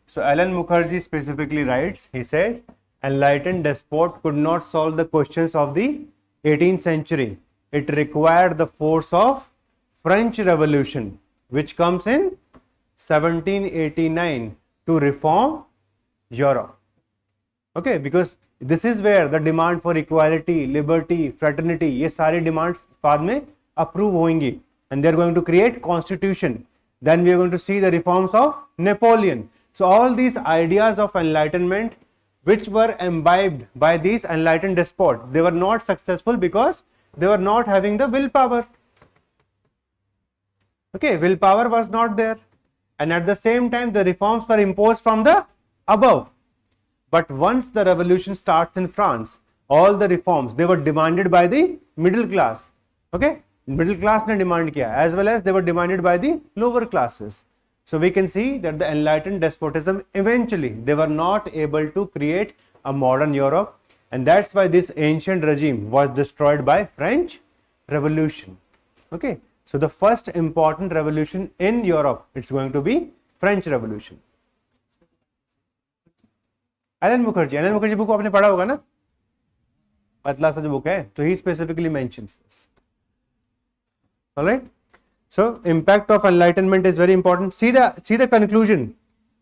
So Alan Mukherjee specifically writes, he said, enlightened despot could not solve the questions of the 18th century. It required the force of French Revolution, which comes in 1789 to reform Europe. Okay, because this is where the demand for equality, liberty, fraternity, ये सारी demands बाद में approve होंगी, and they are going to create constitution. Then we are going to see the reforms of Napoleon. So all these ideas of enlightenment which were imbibed by these enlightened despots, they were not successful because they were not having the willpower. Okay, willpower was not there, and at the same time the reforms were imposed from the above. But once the revolution starts in France, all the reforms, they were demanded by the middle class. Okay, middle class ne demand kiya, as well as they were demanded by the lower classes. So we can see that the enlightened despotism, eventually they were not able to create a modern Europe, and that's why this ancient regime was destroyed by French Revolution. Okay, so the first important revolution in Europe, it's going to be French Revolution. Alan Mukherjee book आपने पढ़ा होगा ना, पतला सा जो book है, तो he specifically mentions this. Alright, so impact of enlightenment is very important. See the conclusion.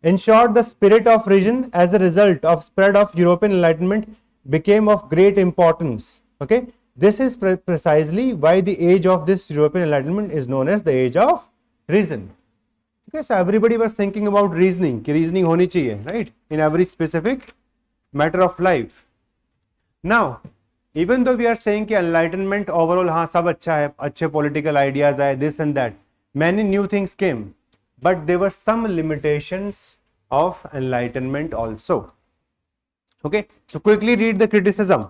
In short, the spirit of reason as a result of spread of European enlightenment became of great importance. Okay, this is precisely why the age of this European enlightenment is known as the age of reason. Okay, so everybody was thinking about reasoning, कि reasoning होनी चाहिए, right, in every specific matter of life. Now, even though we are saying कि enlightenment overall हाँ सब अच्छा है, अच्छे political ideas आए, this and that, many new things came, but there were some limitations of enlightenment also. Okay, so quickly read the criticism.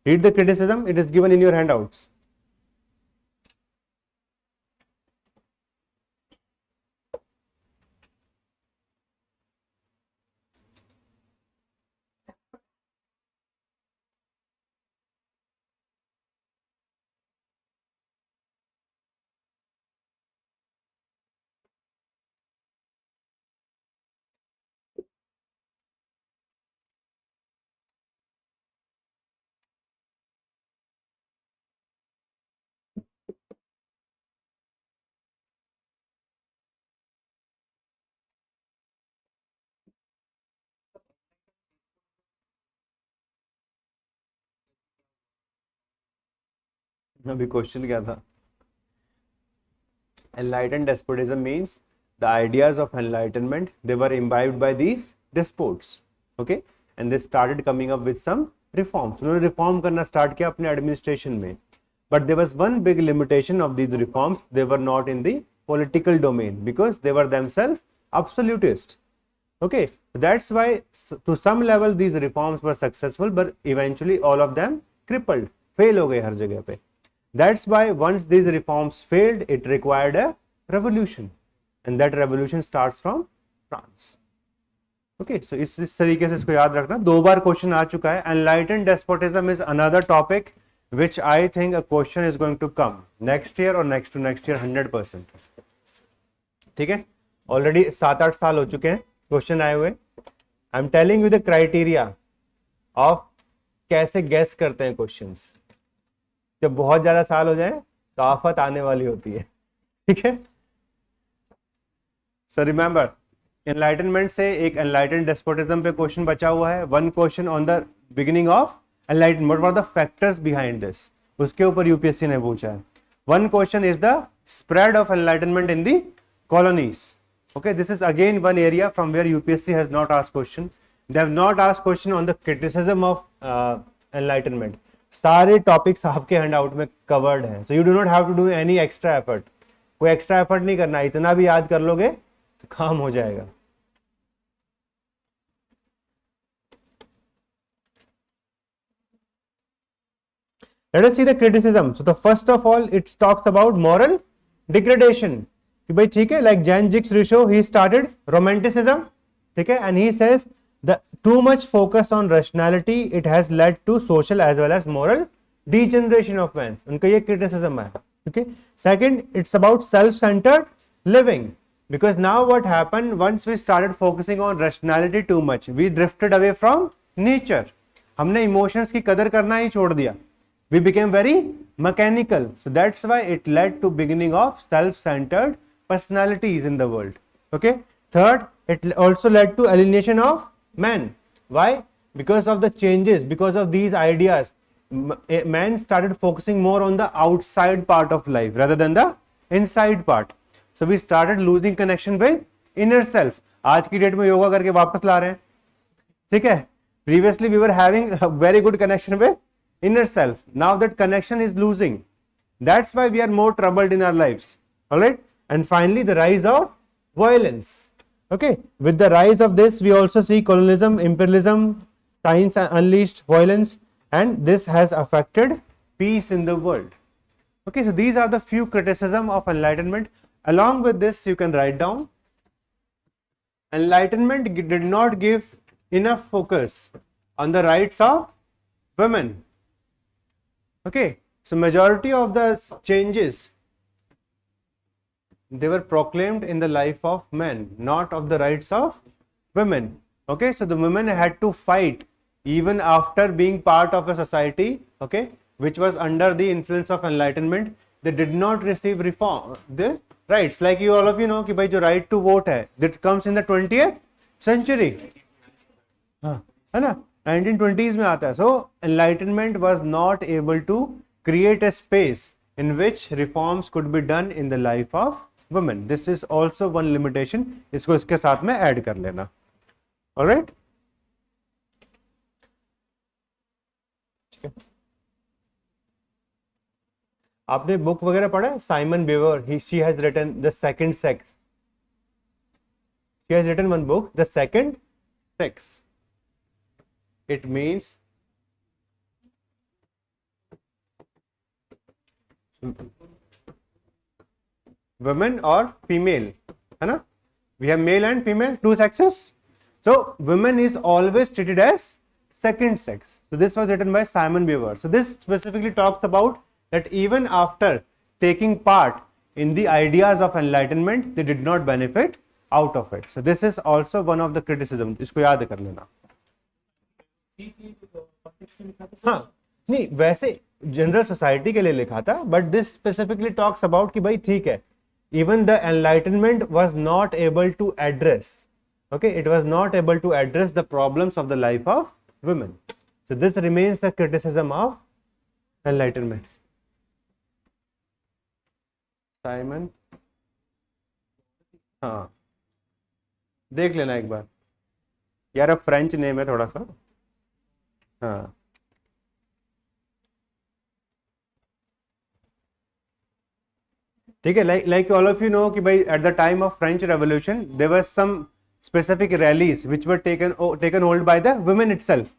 Read the criticism, it is given in your handouts. अभी question क्या था? Enlightened despotism means the ideas of enlightenment, they were imbibed by these despots. Okay, and they started coming up with some reforms. उन्होंने reform करना start किया अपने administration में, but there was one big limitation of these reforms. They were not in the political domain because they were themselves absolutist. Okay, that's why to some level these reforms were successful, but eventually all of them crippled, fail हो गए हर जगह पे. That's why once these reforms failed, it required a revolution, and that revolution starts from France. Okay, so इस तरीके से इसको याद रखना. 2 बार क्वेश्चन आ चुका है. Enlightened despotism is another topic which I think a question is going to come next year or next to next year 100%. ठीक है, ऑलरेडी 7-8 साल हो चुके हैं क्वेश्चन आए हुए. I am telling you the criteria of कैसे गेस करते हैं क्वेश्चंस. जब बहुत ज्यादा साल हो जाए तो आफत आने वाली होती है. ठीक है, सो रिमेंबर एनलाइटनमेंट से एक एनलाइटेंड डेस्पोटिज्म पे क्वेश्चन बचा हुआ है. 1 question on the beginning of enlightenment, what were the factors behind this, उसके ऊपर यूपीएससी ने पूछा है. 1 question is the spread of enlightenment in the colonies. Okay, this is again one area from where UPSC has not asked question. They have not asked question on the criticism of enlightenment. सारे topics आपके handout में covered हैं, so you do not have to do any extra effort. कोई extra effort नहीं करना, इतना भी याद कर लोगे तो काम हो जाएगा. Let us see the criticism. So the first of all, it talks about moral degradation. कि भाई ठीक है, like Jean Jacques Rousseau, he started romanticism. ठीक है, and he says the too much focus on rationality, it has led to social as well as moral degeneration of man. उनका ये criticism है. Okay, second, it's about self-centered living, because now what happened, once we started focusing on rationality too much, we drifted away from nature. हमने emotions की कदर करना ही छोड़ दिया. We became very mechanical, so that's why it led to beginning of self-centered personalities in the world. Okay, third, it also led to alienation of man. Why? Because of the changes, because of these ideas, man started focusing more on the outside part of life rather than the inside part. So we started losing connection with inner self. आज की date में योगा करके वापस ला रहे हैं. ठीक है, previously we were having a very good connection with inner self. Now that connection is losing. That's why we are more troubled in our lives. All right, and finally the rise of violence. Okay, with the rise of this we also see colonialism, imperialism, science unleashed violence, and this has affected peace in the world. Okay, so these are the few criticism of enlightenment. along with this you can write down, enlightenment did not give enough focus on the rights of women. Okay, so majority of the changes, they were proclaimed in the life of men, not of the rights of women. Okay, so the women had to fight even after being part of a society, okay, which was under the influence of enlightenment. They did not receive reform, the rights. Like you all of you know कि भाई जो right to vote है, that comes in the 20th century. हाँ, है ना, 1920s में आता है. So enlightenment was not able to create a space in which reforms could be done in the life of women. This is also one limitation. इसको इसके साथ में add कर लेना. All right. ठीक है. आपने बुक वगैरह पढ़ा है? Simone Beauvoir, she has written The Second Sex. She has written one book, The Second Sex. It means women or female, है ना? We have male and female, two sexes. So women is always treated as second sex. So this was written by Simon Beauvoir. So this specifically talks about that even after taking part in the ideas of enlightenment, they did not benefit out of it. So this is also one of the criticism. इसको याद कर लेना. हाँ, नहीं वैसे general society के लिए लिखा था, but this specifically talks about कि भाई ठीक है, even the enlightenment was not able to address, okay, it was not able to address the problems of the life of women. So this remains the criticism of enlightenment. Simon, हाँ देख लेना एक बार यार, अब फ्रेंच नेम है थोड़ा सा. हाँ ठीक है. like all of you know कि भाई at the time of French Revolution there were some specific rallies which were taken hold by the women itself.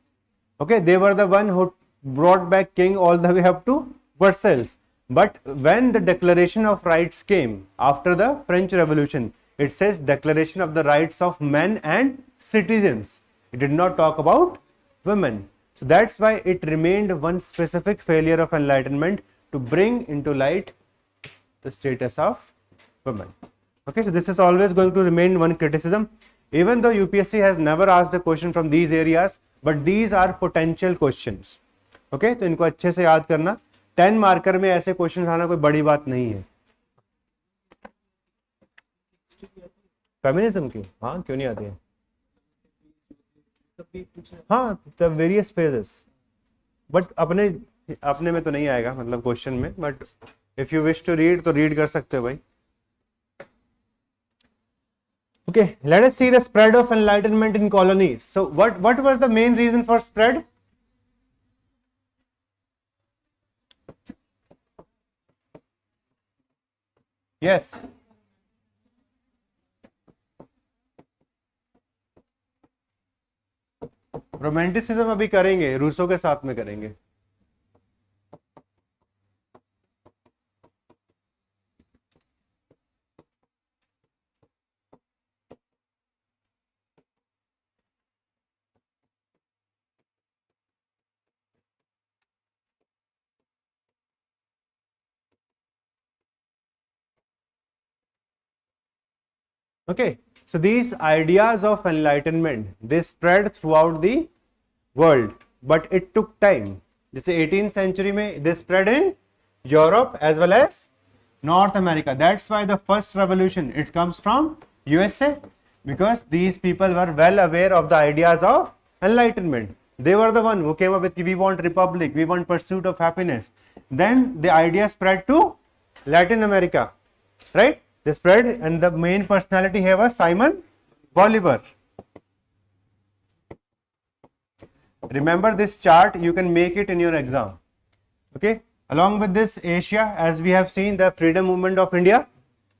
Okay, they were the one who brought back king all the way up to Versailles. But when the Declaration of Rights came after the French Revolution, it says Declaration of the Rights of Men and Citizens. It did not talk about women. So that's why it remained one specific failure of enlightenment to bring into light the status of women. Okay, so this is always going to remain one criticism. Even though UPSC has never asked a question from these areas, but these are potential questions. Okay, तो इनको अच्छे से याद करना. 10 marker में ऐसे question आना कोई बड़ी बात नहीं है. फेमिनिज्म की, हाँ क्यों नहीं आती है? हाँ, द वेरियस फेजेस, बट अपने में तो नहीं आएगा, मतलब क्वेश्चन में. But if you wish to read तो रीड कर सकते हो भाई. Okay, let us see the spread of enlightenment in colonies. So what was the main reason for spread? Yes. Romanticism अभी करेंगे, रूसो के साथ में करेंगे. Okay, so these ideas of enlightenment, they spread throughout the world, but it took time. जैसे 18th century में they spread in Europe as well as North America. That's why the first revolution, it comes from USA, because these people were well aware of the ideas of enlightenment. They were the one who came up with, we want republic, we want pursuit of happiness. Then the idea spread to Latin America, right? They spread, and the main personality here was Simon Bolivar. Remember this chart, you can make it in your exam. Okay, along with this, Asia, as we have seen, the freedom movement of India,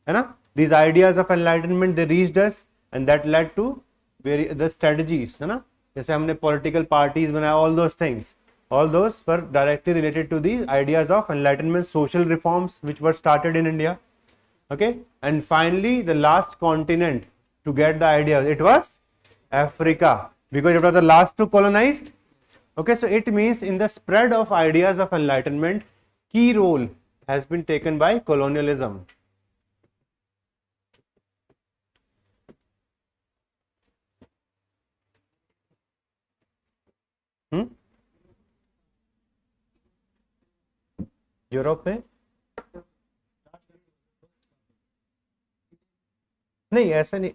है ना? These ideas of enlightenment, they reached us, and that led to the strategies, है ना? जैसे हमने political parties बनाया, all those things, all those were directly related to the ideas of enlightenment, social reforms which were started in India. Okay, and finally the last continent to get the idea, it was Africa, because it was the last to colonized. Okay, so it means in the spread of ideas of enlightenment, key role has been taken by colonialism. Europe में नहीं, ऐसा नहीं,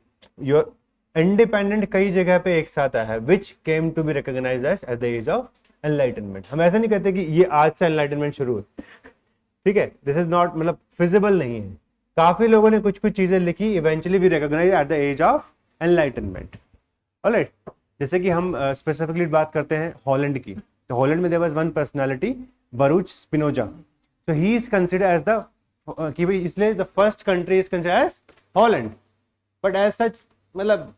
your independent कई जगह पे एक साथ आया है, which came to be recognised as the age of enlightenment. हम ऐसा नहीं कहते कि ये आज से एनलाइटनमेंट शुरू हुई, ठीक है, दिस इज नॉट, मतलब फिजिबल नहीं है. काफी लोगों ने कुछ कुछ चीजें लिखी, eventually we recognise at the age of enlightenment. Alright, जैसे कि हम स्पेसिफिकली बात करते हैं हॉलैंड की, तो हॉलैंड में there was one personality, Baruch Spinoza. So he is considered as the कि भाई इसलिए the first country is considered as Holland, but as such मतलब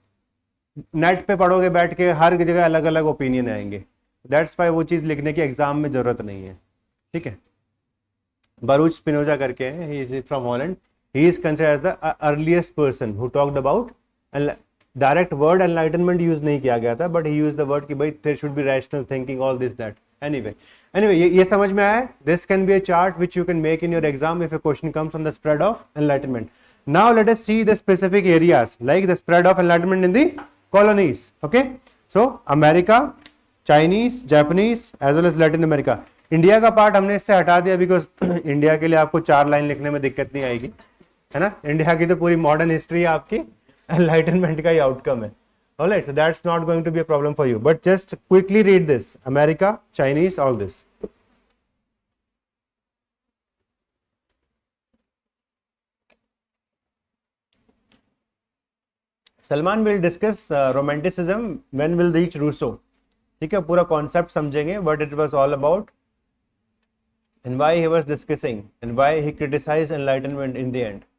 नेट पे पढ़ोगे बैठ के हर जगह अलग अलग ओपिनियन आएंगे, दैट्स वाई वो चीज़ लिखने की एग्जाम में जरूरत नहीं है. ठीक है, बरूच स्पिनोजा करके है, he is from Holland. He is considered as the earliest person who talked about, direct word enlightenment use नहीं किया गया था, but he use the word कि भाई there should be rational thinking, all this that. Anyway, ये समझ में आया. This can be a chart which you can make in your exam if a question comes on the spread of enlightenment. Now let us see the specific areas like the spread of enlightenment in the colonies. Okay, so America, Chinese, Japanese as well as Latin America. India का part हमने इससे हटा दिया because India के लिए आपको 4 line लिखने में दिक्कत नहीं आएगी, है ना. इंडिया की तो पूरी मॉडर्न हिस्ट्री आपकी एनलाइटनमेंट का ही आउटकम है. Alright, so that's not going to be a problem for you, but just quickly read this: America, Chinese, all this. Salman will discuss romanticism when we'll reach Rousseau. ठीक है, पूरा concept समझेंगे, what it was all about and why he was discussing and why he criticized enlightenment in the end.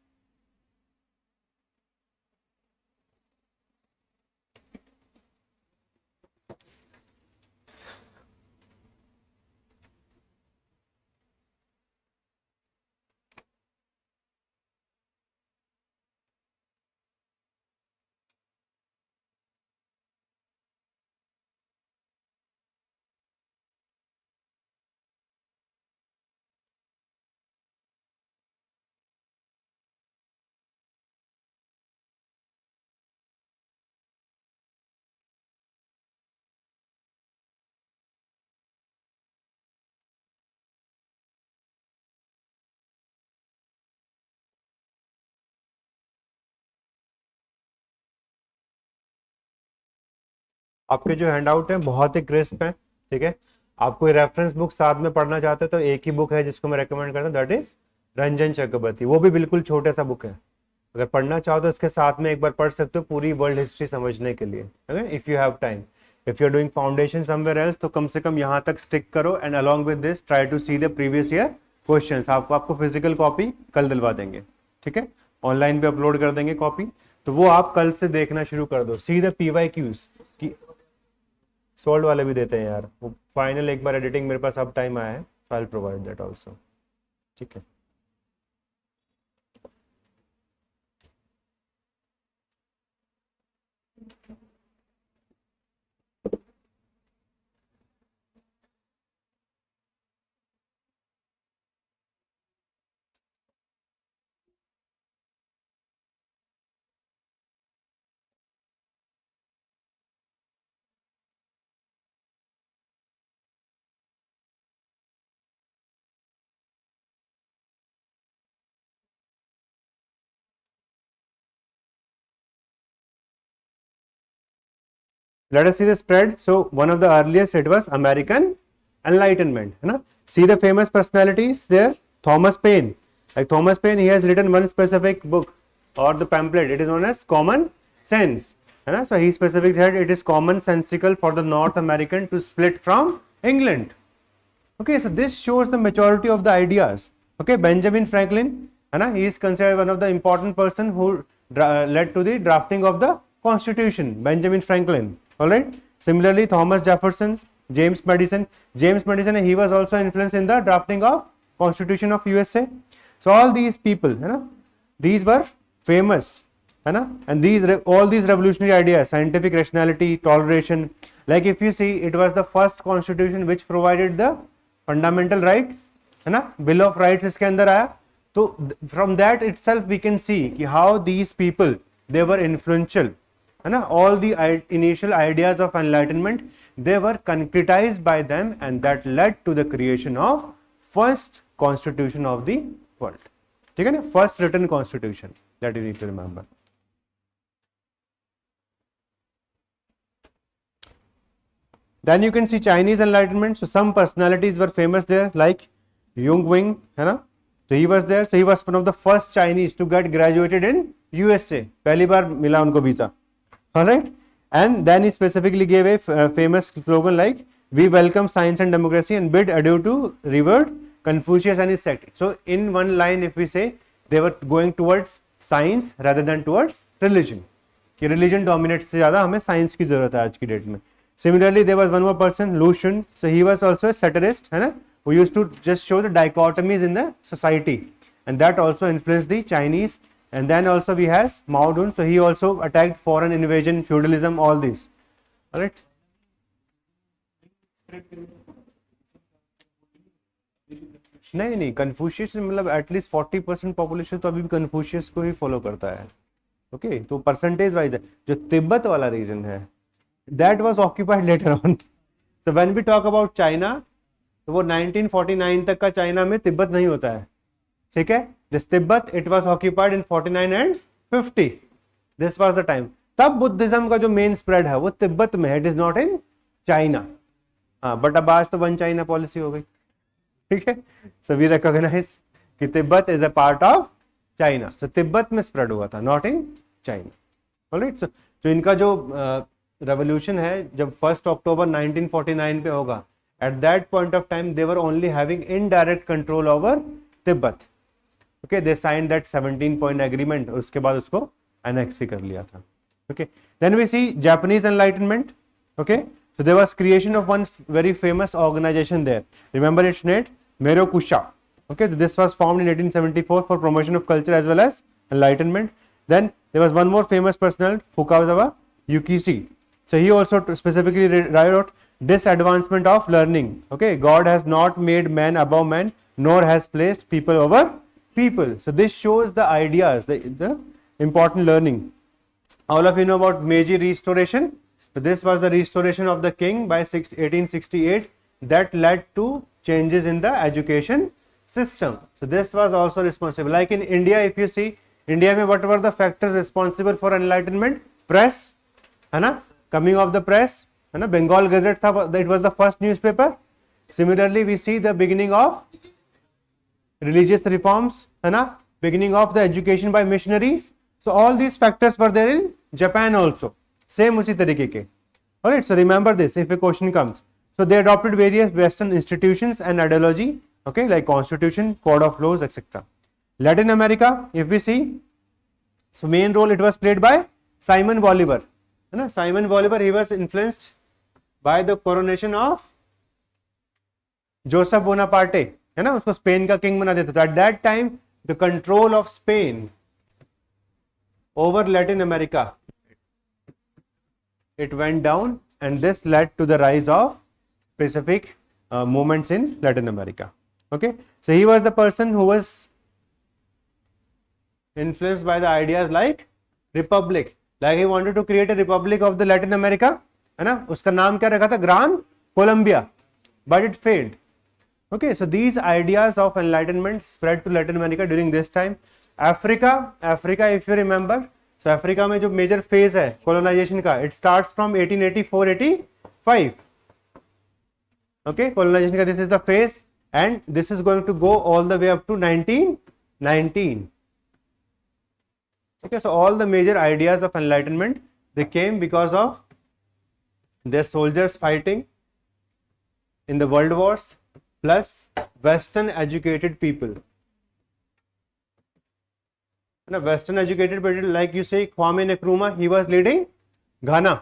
आपके जो handout है बहुत ही crisp है. ठीक है, आप कोई रेफरेंस बुक साथ में पढ़ना चाहते हो तो एक ही बुक है जिसको मैं रेकमेंड करता हूँ, दैट इज रंजन चक्रवर्ती. वो भी बिल्कुल छोटा सा बुक है, अगर पढ़ना चाहो तो इसके साथ में एक बार पढ़ सकते हो पूरी वर्ल्ड हिस्ट्री समझने के लिए. If you have time, if you are doing foundation somewhere else तो कम से कम यहाँ तक स्टिक करो and along with this try to see the previous year questions. आपको फिजिकल कॉपी कल दिलवा देंगे, ठीक है, ऑनलाइन पे अपलोड कर देंगे कॉपी, तो वो आप कल से देखना शुरू कर दो. सी द PYQs की सोल्ड वाले भी देते हैं यार, वो फाइनल एक बार एडिटिंग मेरे पास अब टाइम आया है, I will provide that also. ठीक है, let us see the spread. So one of the earliest, it was American Enlightenment, है ना. See the famous personalities there. Thomas Paine, like Thomas Paine, he has written one specific book or the pamphlet, it is known as Common Sense, है ना. So he specifically said it is commonsensical for the North American to split from England. Okay, so this shows the maturity of the ideas. Okay, Benjamin Franklin, है ना, he is considered one of the important person who led to the drafting of the Constitution. Benjamin Franklin. All right. Similarly, Thomas Jefferson, James Madison, he was also influenced in the drafting of Constitution of USA. So all these people, है ना, these were famous, है ना? And all these revolutionary ideas, scientific rationality, toleration, like if you see, it was the first constitution which provided the fundamental rights, है ना? Bill of Rights इसके अंदर आया. So from that itself we can see कि how these people, they were influential, है ना? All the initial ideas of enlightenment, they were concretized by them, and that led to the creation of first constitution of the world. ठीक है ना? First written constitution, that you need to remember. Then you can see Chinese enlightenment. So some personalities were famous there, like Yung Wing, है ना? So he was there. So he was one of the first Chinese to get graduated in USA. पहली बार मिला उनको visa. Alright, and then he specifically gave a famous slogan like, "We welcome science and democracy and bid adieu to revered Confucius and his sect." So in one line, if we say, they were going towards science rather than towards religion. कि religion dominates से ज़्यादा हमें science की ज़रूरत है आज की date में. Similarly, there was one more person, Lu Xun. So he was also a satirist, है ना? Who used to just show the dichotomies in the society, and that also influenced the Chinese. And then also we has Mao Dun. So he also attacked foreign invasion, feudalism, all these. All right. नहीं Confucius मतलब at least 40% population तो अभी भी Confucius को ही follow करता है. Okay, तो percentage wise है. जो तिब्बत वाला रीजन है, that was occupied later on. So when we talk about China, तो वो 1949 तक का चाइना में तिब्बत नहीं होता है. ठीक है, this Tibet it was occupied in 49 and 50. This was the time. तब बुद्धिज्म का जो मेन स्प्रेड है वो तिब्बत में है, it is not in China. हाँ, बट अब आज तो वन चाइना पॉलिसी हो गई. ठीक है, सो वी रिकॉग्नाइज कि Tibet is a part of China. So Tibet में स्प्रेड हुआ था, not in China. Alright, so इनका जो रेवोल्यूशन है, जब 1 अक्टूबर 1949 पे होगा, at that point of time they were only having indirect control over Tibet. Okay, they sign that 17 point agreement, और उसके बाद उसको एनेक्स ही कर लिया था. Okay, then we see Japanese enlightenment. Okay, so there was creation of one very famous organization there. Remember its name, Merokusha. Okay, so this was formed in 1874 for promotion of culture as well as enlightenment. Then there was one more famous person, Fukawa Yukishi. So he also specifically wrote disadvancement of learning. Okay, God has not made man above man, nor has placed people over people. So this shows the ideas, the important learning. All of you know about Meiji Restoration. So this was the restoration of the king by 1868 that led to changes in the education system. So this was also responsible. Like in India, if you see, India में what were the factors responsible for enlightenment? Press, है ना? Coming of the press, है ना? Bengal Gazette था, it was the first newspaper. Similarly, we see the beginning of religious reforms, है ना? Beginning of the education by missionaries. So all these factors were there in Japan also. Same उसी तरीके के. Alright, so remember this if a question comes. So they adopted various Western institutions and ideology, okay, like constitution, code of laws, etc. Latin America, if we see, so main role it was played by Simon Bolivar. है ना? Simon Bolivar, he was influenced by the coronation of Joseph Bonaparte, है ना? उसको Spain का king बना देता था. At that time, the control of Spain over Latin America, it went down, and this led to the rise of specific movements in Latin America. Okay, so he was the person who was influenced by the ideas like republic, like he wanted to create a republic of the Latin America, है ना? उसका नाम क्या रखा था? Gran Colombia, but it failed. Okay, so these ideas of enlightenment spread to Latin America during this time. Africa, if you remember, so Africa में जो major phase है कोलोनाइजेशन का, it starts from 1884-85. Okay, colonisation का this is the phase, and this is going to go all the way up to 1919. Okay, so all the major ideas of enlightenment they came because of their soldiers fighting in the world wars plus western educated people. Western educated people, like you say, Kwame Nkrumah, he was leading Ghana.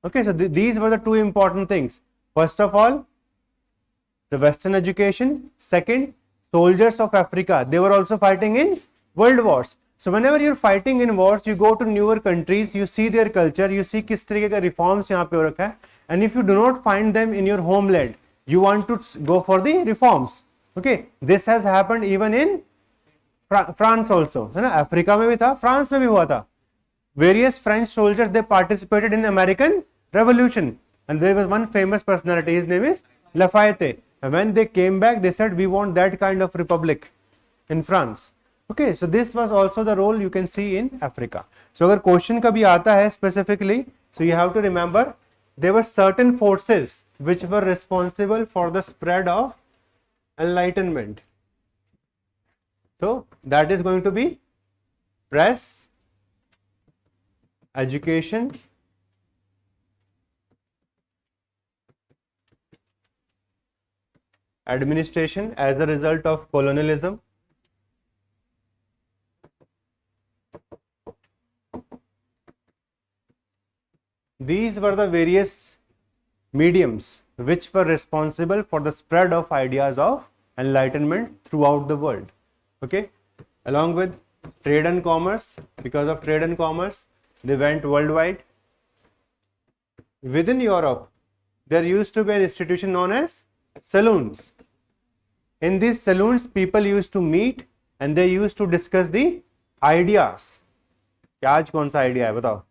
Okay, so these were the two important things. First of all, the Western education. Second, soldiers of Africa, they were also fighting in world wars. So whenever you're fighting in wars, you go to newer countries, you see their culture, you see किस तरीके का reforms यहाँ पे हो रखा है, and if you do not find them in your homeland, you want to go for the reforms. Okay, this has happened even in France also, है ना, अफ्रीका में भी था, फ्रांस में भी हुआ था. Various French soldiers, they participated in American Revolution, and there was one famous personality, his name is Lafayette. And when they came back, they said, we want that kind of republic in France. Okay, so this was also the role you can see in Africa. So अगर question कभी आता है specifically, so you have to remember there were certain forces which were responsible for the spread of enlightenment. So that is going to be press, education, administration as a result of colonialism, these were the various mediums which were responsible for the spread of ideas of enlightenment throughout the world. Okay, along with trade and commerce, because of trade and commerce, they went worldwide. Within Europe, there used to be an institution known as saloons. In these saloons, people used to meet and they used to discuss the ideas. क्या आज कौन सा idea है बताओ,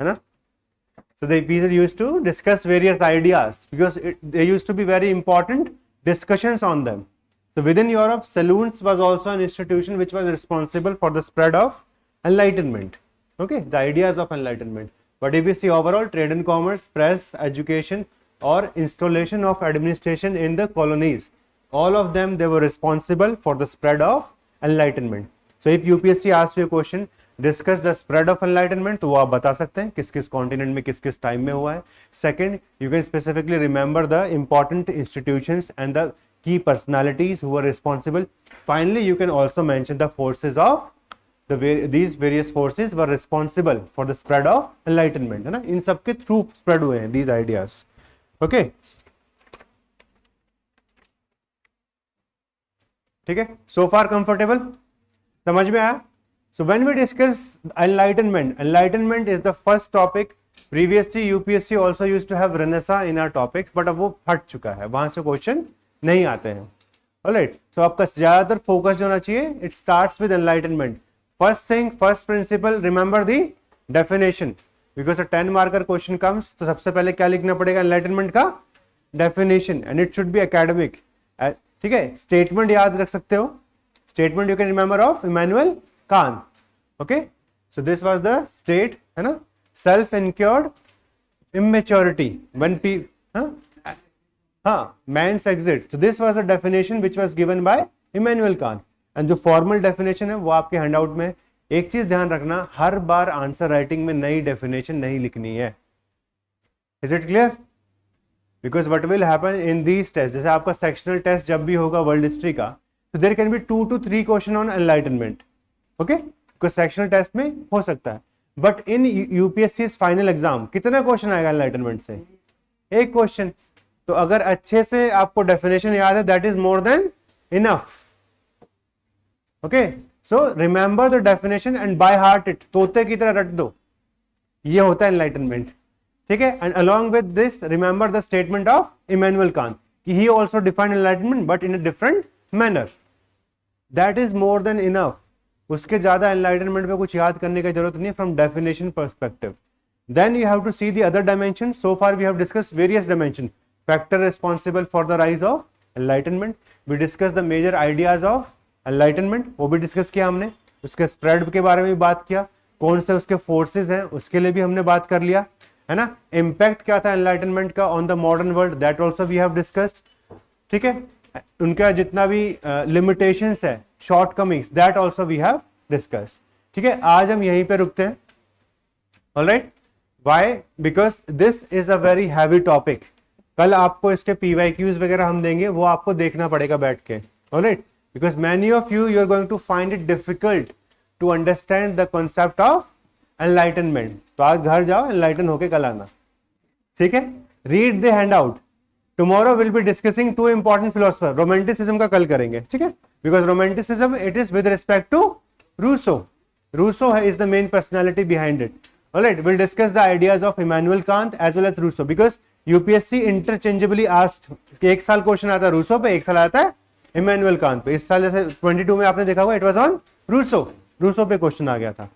है ना? So the people used to discuss various ideas because there used to be very important discussions on them. So within Europe, saloons was also an institution which was responsible for the spread of enlightenment. Okay, the ideas of enlightenment. But if we see overall, trade and commerce, press, education, or installation of administration in the colonies, all of them, they were responsible for the spread of enlightenment. So if UPSC asks you a question, discuss the spread of enlightenment, तो वो आप बता सकते हैं किस किस continent में किस किस टाइम में हुआ है. Second, you can specifically remember the important institutions and the key personalities who were responsible. Finally, you can also mention the forces of these various forces were responsible for the spread of enlightenment, है ना, इन सब के through spread हुए हैं these ideas. Okay, ठीक है, so far comfortable, समझ में आया? So when we discuss enlightenment, enlightenment is the first topic. Previously UPSC also used to have Renaissance in our topics, but अब वो हट चुका है, वहां से क्वेश्चन नहीं आते हैं. Alright, so आपका ज्यादातर फोकस जो होना चाहिए, it starts with enlightenment. First thing, first principle, remember the definition, because a 10 marker question comes, तो सबसे पहले क्या लिखना पड़ेगा enlightenment का definition, and it should be academic. ठीक है, statement याद रख सकते हो, statement you can remember of Immanuel Kant. Okay, so this was the state, है ना, self-incurred immaturity when man's exit. So this was a definition which was given by Immanuel Kant. And जो formal definition है वो आपके handout में. एक चीज ध्यान रखना, हर बार आंसर राइटिंग में नई डेफिनेशन नहीं लिखनी है. Is it clear? Because what will happen in these test, जैसे आपका सेक्शनल टेस्ट जब भी होगा वर्ल्ड हिस्ट्री का, तो there can be 2 to 3 question on enlightenment. Okay, because sectional test में हो सकता है, but in UPSC final exam कितना क्वेश्चन आएगा एनलाइटनमेंट से? एक क्वेश्चन. तो अगर अच्छे से आपको डेफिनेशन याद है, that is more than enough. Okay, so remember the definition and by heart it, तोते की तरह रट दो, ये होता है enlightenment. ठीक है, and along with this remember the statement of Immanuel Kant कि he also defined enlightenment but in a different manner. That is more than enough. उसके ज्यादा enlightenment पे कुछ याद करने की जरूरत नहीं है from definition perspective. Then you have to see the other dimensions. So far we have discussed various dimensions. Factor responsible for the rise of enlightenment. We discussed the major ideas of enlightenment, वो भी discuss किया हमने. उसके spread के बारे में भी बात किया, कौन से उसके फोर्सेस हैं उसके लिए भी हमने बात कर लिया, है ना. इम्पैक्ट क्या था एनलाइटनमेंट का on the modern world, that also we have discussed. ठीक है, उनका जितना भी लिमिटेशंस है, shortcomings, that also we have discussed. ठीक है, आज हम यहीं पे रुकते हैं. Alright, why? Because this is a very heavy topic. कल आपको इसके PYQs वगैरह हम देंगे, वो आपको देखना पड़ेगा बैठ के. Alright, because many of you are going to find it difficult to understand the concept of enlightenment. तो आज घर जाओ, enlighten होके कल आना. ठीक है, read the handout. Tomorrow we'll be discussing 2 important philosophers. Romanticism का कल करेंगे. ठीक है, because romanticism it is with respect to Rousseau. Rousseau is the main personality behind it. All right, we'll discuss the ideas of Immanuel Kant as well as Rousseau, because UPSC interchangeably asked कि एक साल question आता है Rousseau पे, एक साल आता है इमैनुअल कांत पे. इस साल जैसे 22 में आपने देखा होगा इट वाज ऑन रूसो पे क्वेश्चन आ गया था.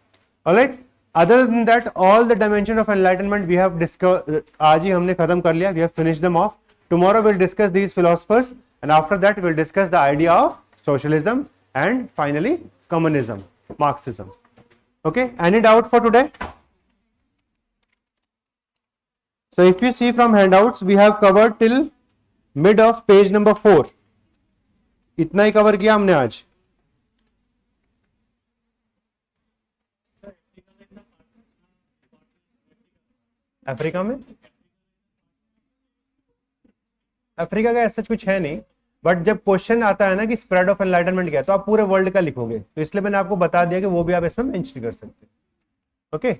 Alright, other than that all the dimension of enlightenment we have discuss, आज ही हमने खत्म कर लिया, we have finished them off. Tomorrow will discuss these philosophers and after that will discuss the idea of socialism and finally communism, Marxism. Okay, any doubt for today? So if you see from handouts, we have covered till mid of page number 4. इतना ही cover किया हमने आज. Africa में, Africa का ऐसा कुछ है नहीं, बट जब क्वेश्चन आता है ना कि स्प्रेड ऑफ एनलाइटनमेंट क्या है, तो आप पूरे वर्ल्ड का लिखोगे, तो इसलिए मैंने आपको बता दिया कि वो भी आप इसमें मेंशन कर सकते हैं. ओके,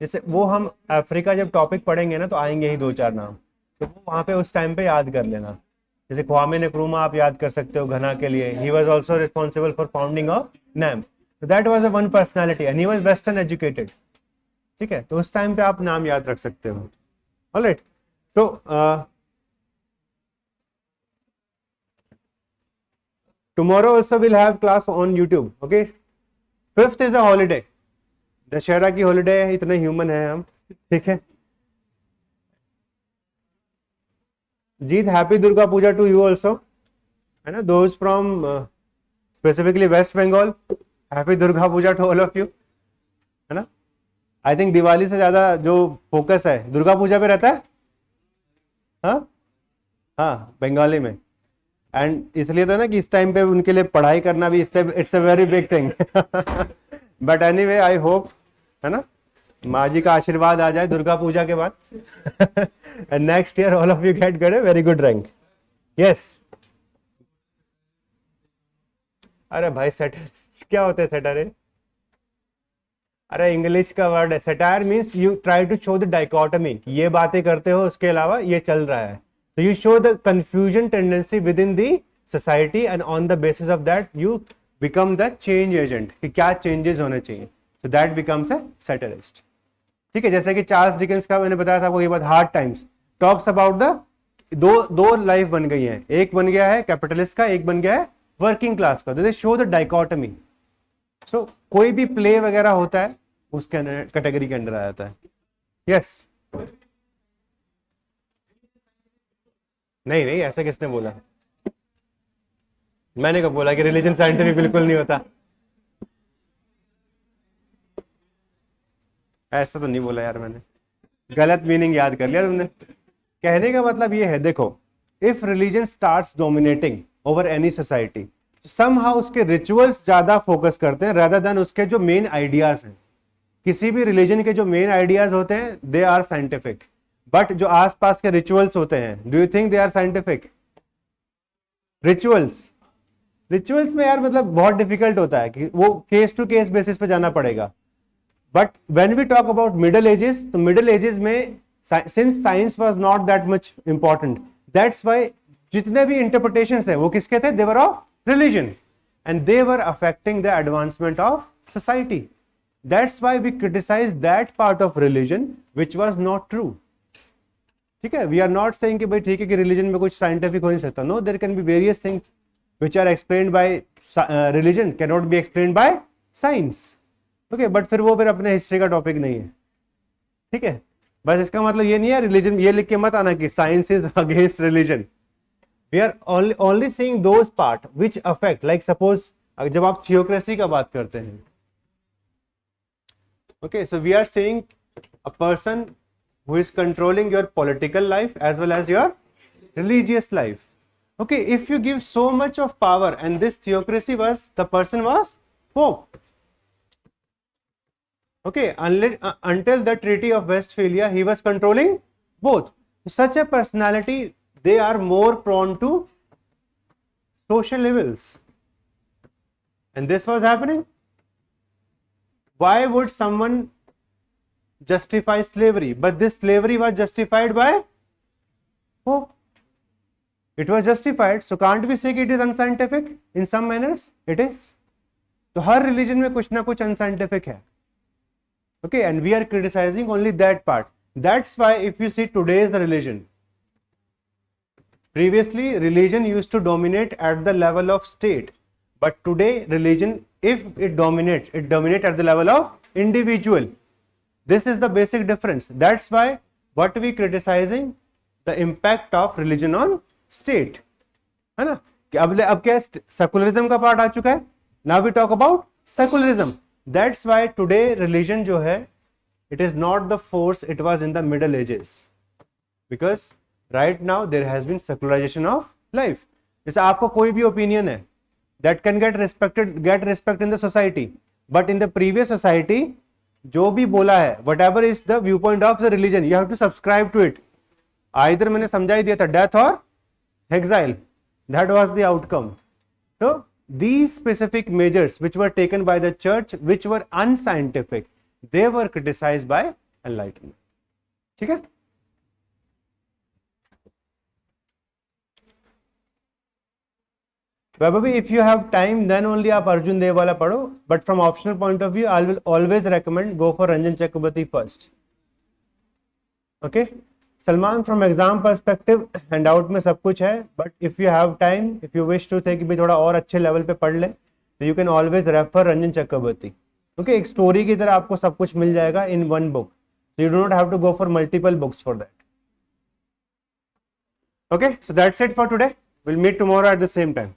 जैसे वो हम अफ्रीका जब टॉपिक पढ़ेंगे ना तो आएंगे ही 2-4 नाम, तो वो वहां पे उस टाइम पे याद कर लेना. जैसे ख्वामे नक्रूमा आप याद कर सकते हो घना के लिए, he was also responsible for founding of NAM, तो that was a one personality and he was western educated. ठीक है, तो उस टाइम पे आप नाम याद रख सकते हो. Alright, so tomorrow also will have class on YouTube. Okay, 5th is a holiday, Dussehra की हॉलीडे है, इतने ह्यूमन है हम. ठीक है Jeet, happy Durga Puja to you also, है ना, those from specifically West Bengal, happy Durga Puja to all of you, है ना. आई थिंक दिवाली से ज्यादा जो फोकस है दुर्गा पूजा पे रहता है. हाँ हाँ, बंगाली में, एंड इसलिए था ना कि इस टाइम पे उनके लिए पढ़ाई करना भी it's a very big thing. But anyway I hope, है ना, माँ जी का आशीर्वाद आ जाए दुर्गा पूजा के बाद. And next year all of you get a very good rank. Yes, अरे भाई सेट क्या होता है सेटर? अरे इंग्लिश का वर्ड है satire, means you try to show the dichotomy, ये बातें करते हो उसके अलावा ये चल रहा है, so you show the confusion tendency within the society and on the basis of that you become the change agent कि क्या changes होने चाहिए, so that becomes a satirist. ठीक है, जैसे कि चार्ल्स डिकेंस का मैंने बताया था वो, ये बात hard times talks about the दो लाइफ बन गई है, एक बन गया है कैपिटलिस्ट का, एक बन गया है वर्किंग क्लास का, दे शो द डाइकोटमी. सो कोई भी प्ले वगैरह होता है उस कैटेगरी के अंदर आ जाता है. यस, नहीं नहीं, ऐसा किसने बोला? मैंने कब बोला कि रिलीजन साइंटिफिक? बिल्कुल नहीं होता, ऐसा तो नहीं बोला यार मैंने, गलत मीनिंग याद कर लिया तुमने. कहने का मतलब ये है, देखो, if religion starts dominating over any society, somehow उसके रिचुअल्स ज्यादा फोकस करते हैं रादर देन उसके जो मेन आइडियाज हैं. किसी भी रिलीजन के जो मेन आइडियाज होते हैं दे आर साइंटिफिक, बट जो आसपास के रिचुअल्स होते हैं, do you think they are scientific? Rituals में यार मतलब बहुत डिफिकल्ट होता है कि वो केस टू केस बेसिस पे जाना पड़ेगा. But when we talk about middle ages, तो मिडिल एजेस में since science was not that much important, that's why जितने भी इंटरप्रिटेशंस है वो किसके थे? They were of religion and they were affecting the advancement of society. That's why we criticise that part of religion which was not true. ठीक है, we are not saying कि भाई ठीक है कि रिलीजन में कुछ साइंटिफिक हो नहीं सकता. No, there can be various things which are explained by religion can not be explained by science. Okay, but फिर वो अपने हिस्ट्री का टॉपिक नहीं है. ठीक है, बस इसका मतलब ये नहीं है रिलीजन ये लिख के मत आना कि science is against religion. We are only seeing those part which affect, like suppose जब आप थियोक्रेसी का बात करते हैं, okay, so we are seeing a person who is controlling your political life as well as your religious life. Okay, if you give so much of power, and this theocracy was, the person was Pope. Okay, until the Treaty of Westphilia, he was controlling both. Such a personality, they are more prone to social evils. And this was happening. Why would someone justify slavery, but this slavery was justified by who? It was justified, so can't we say it is unscientific in some manners? It is. तो हर religion में कुछ ना कुछ unscientific है. Okay, and we are criticizing only that part. That's why if you see today's the religion, previously religion used to dominate at the level of state, but today religion, if it dominates at the level of individual. This is the basic difference. That's why what we criticizing the impact of religion on state, है ना. कि अब क्या secularism का part आ चुका है. Now we talk about secularism. That's why today religion जो है, it is not the force it was in the Middle Ages, because right now there has been secularization of life. जैसे आपको कोई भी opinion है, that can get respect in the society, but in the previous society जो भी बोला है, whatever is the viewpoint of the religion, you have to subscribe to it. Either मैंने समझा ही दिया था, death or exile. That was the outcome. So these specific measures which were taken by the church, which were unscientific, they were criticized by enlightenment. ठीक है. Probably if you have time, then only आप अर्जुन देव वाला पढ़ो, but from optional point of view I will always recommend go for Ranjan Chakraborty first. Okay, Salman from exam perspective handout में सब कुछ है, but if you have time, if you wish to take भी थोड़ा और अच्छे level पे पढ़ ले, तो you can always refer Ranjan Chakraborty. Okay, एक story की तरह आपको सब कुछ मिल जाएगा in one book, so you do not have to go for multiple books for that. Okay, so that's it for today. We'll meet tomorrow at the same time.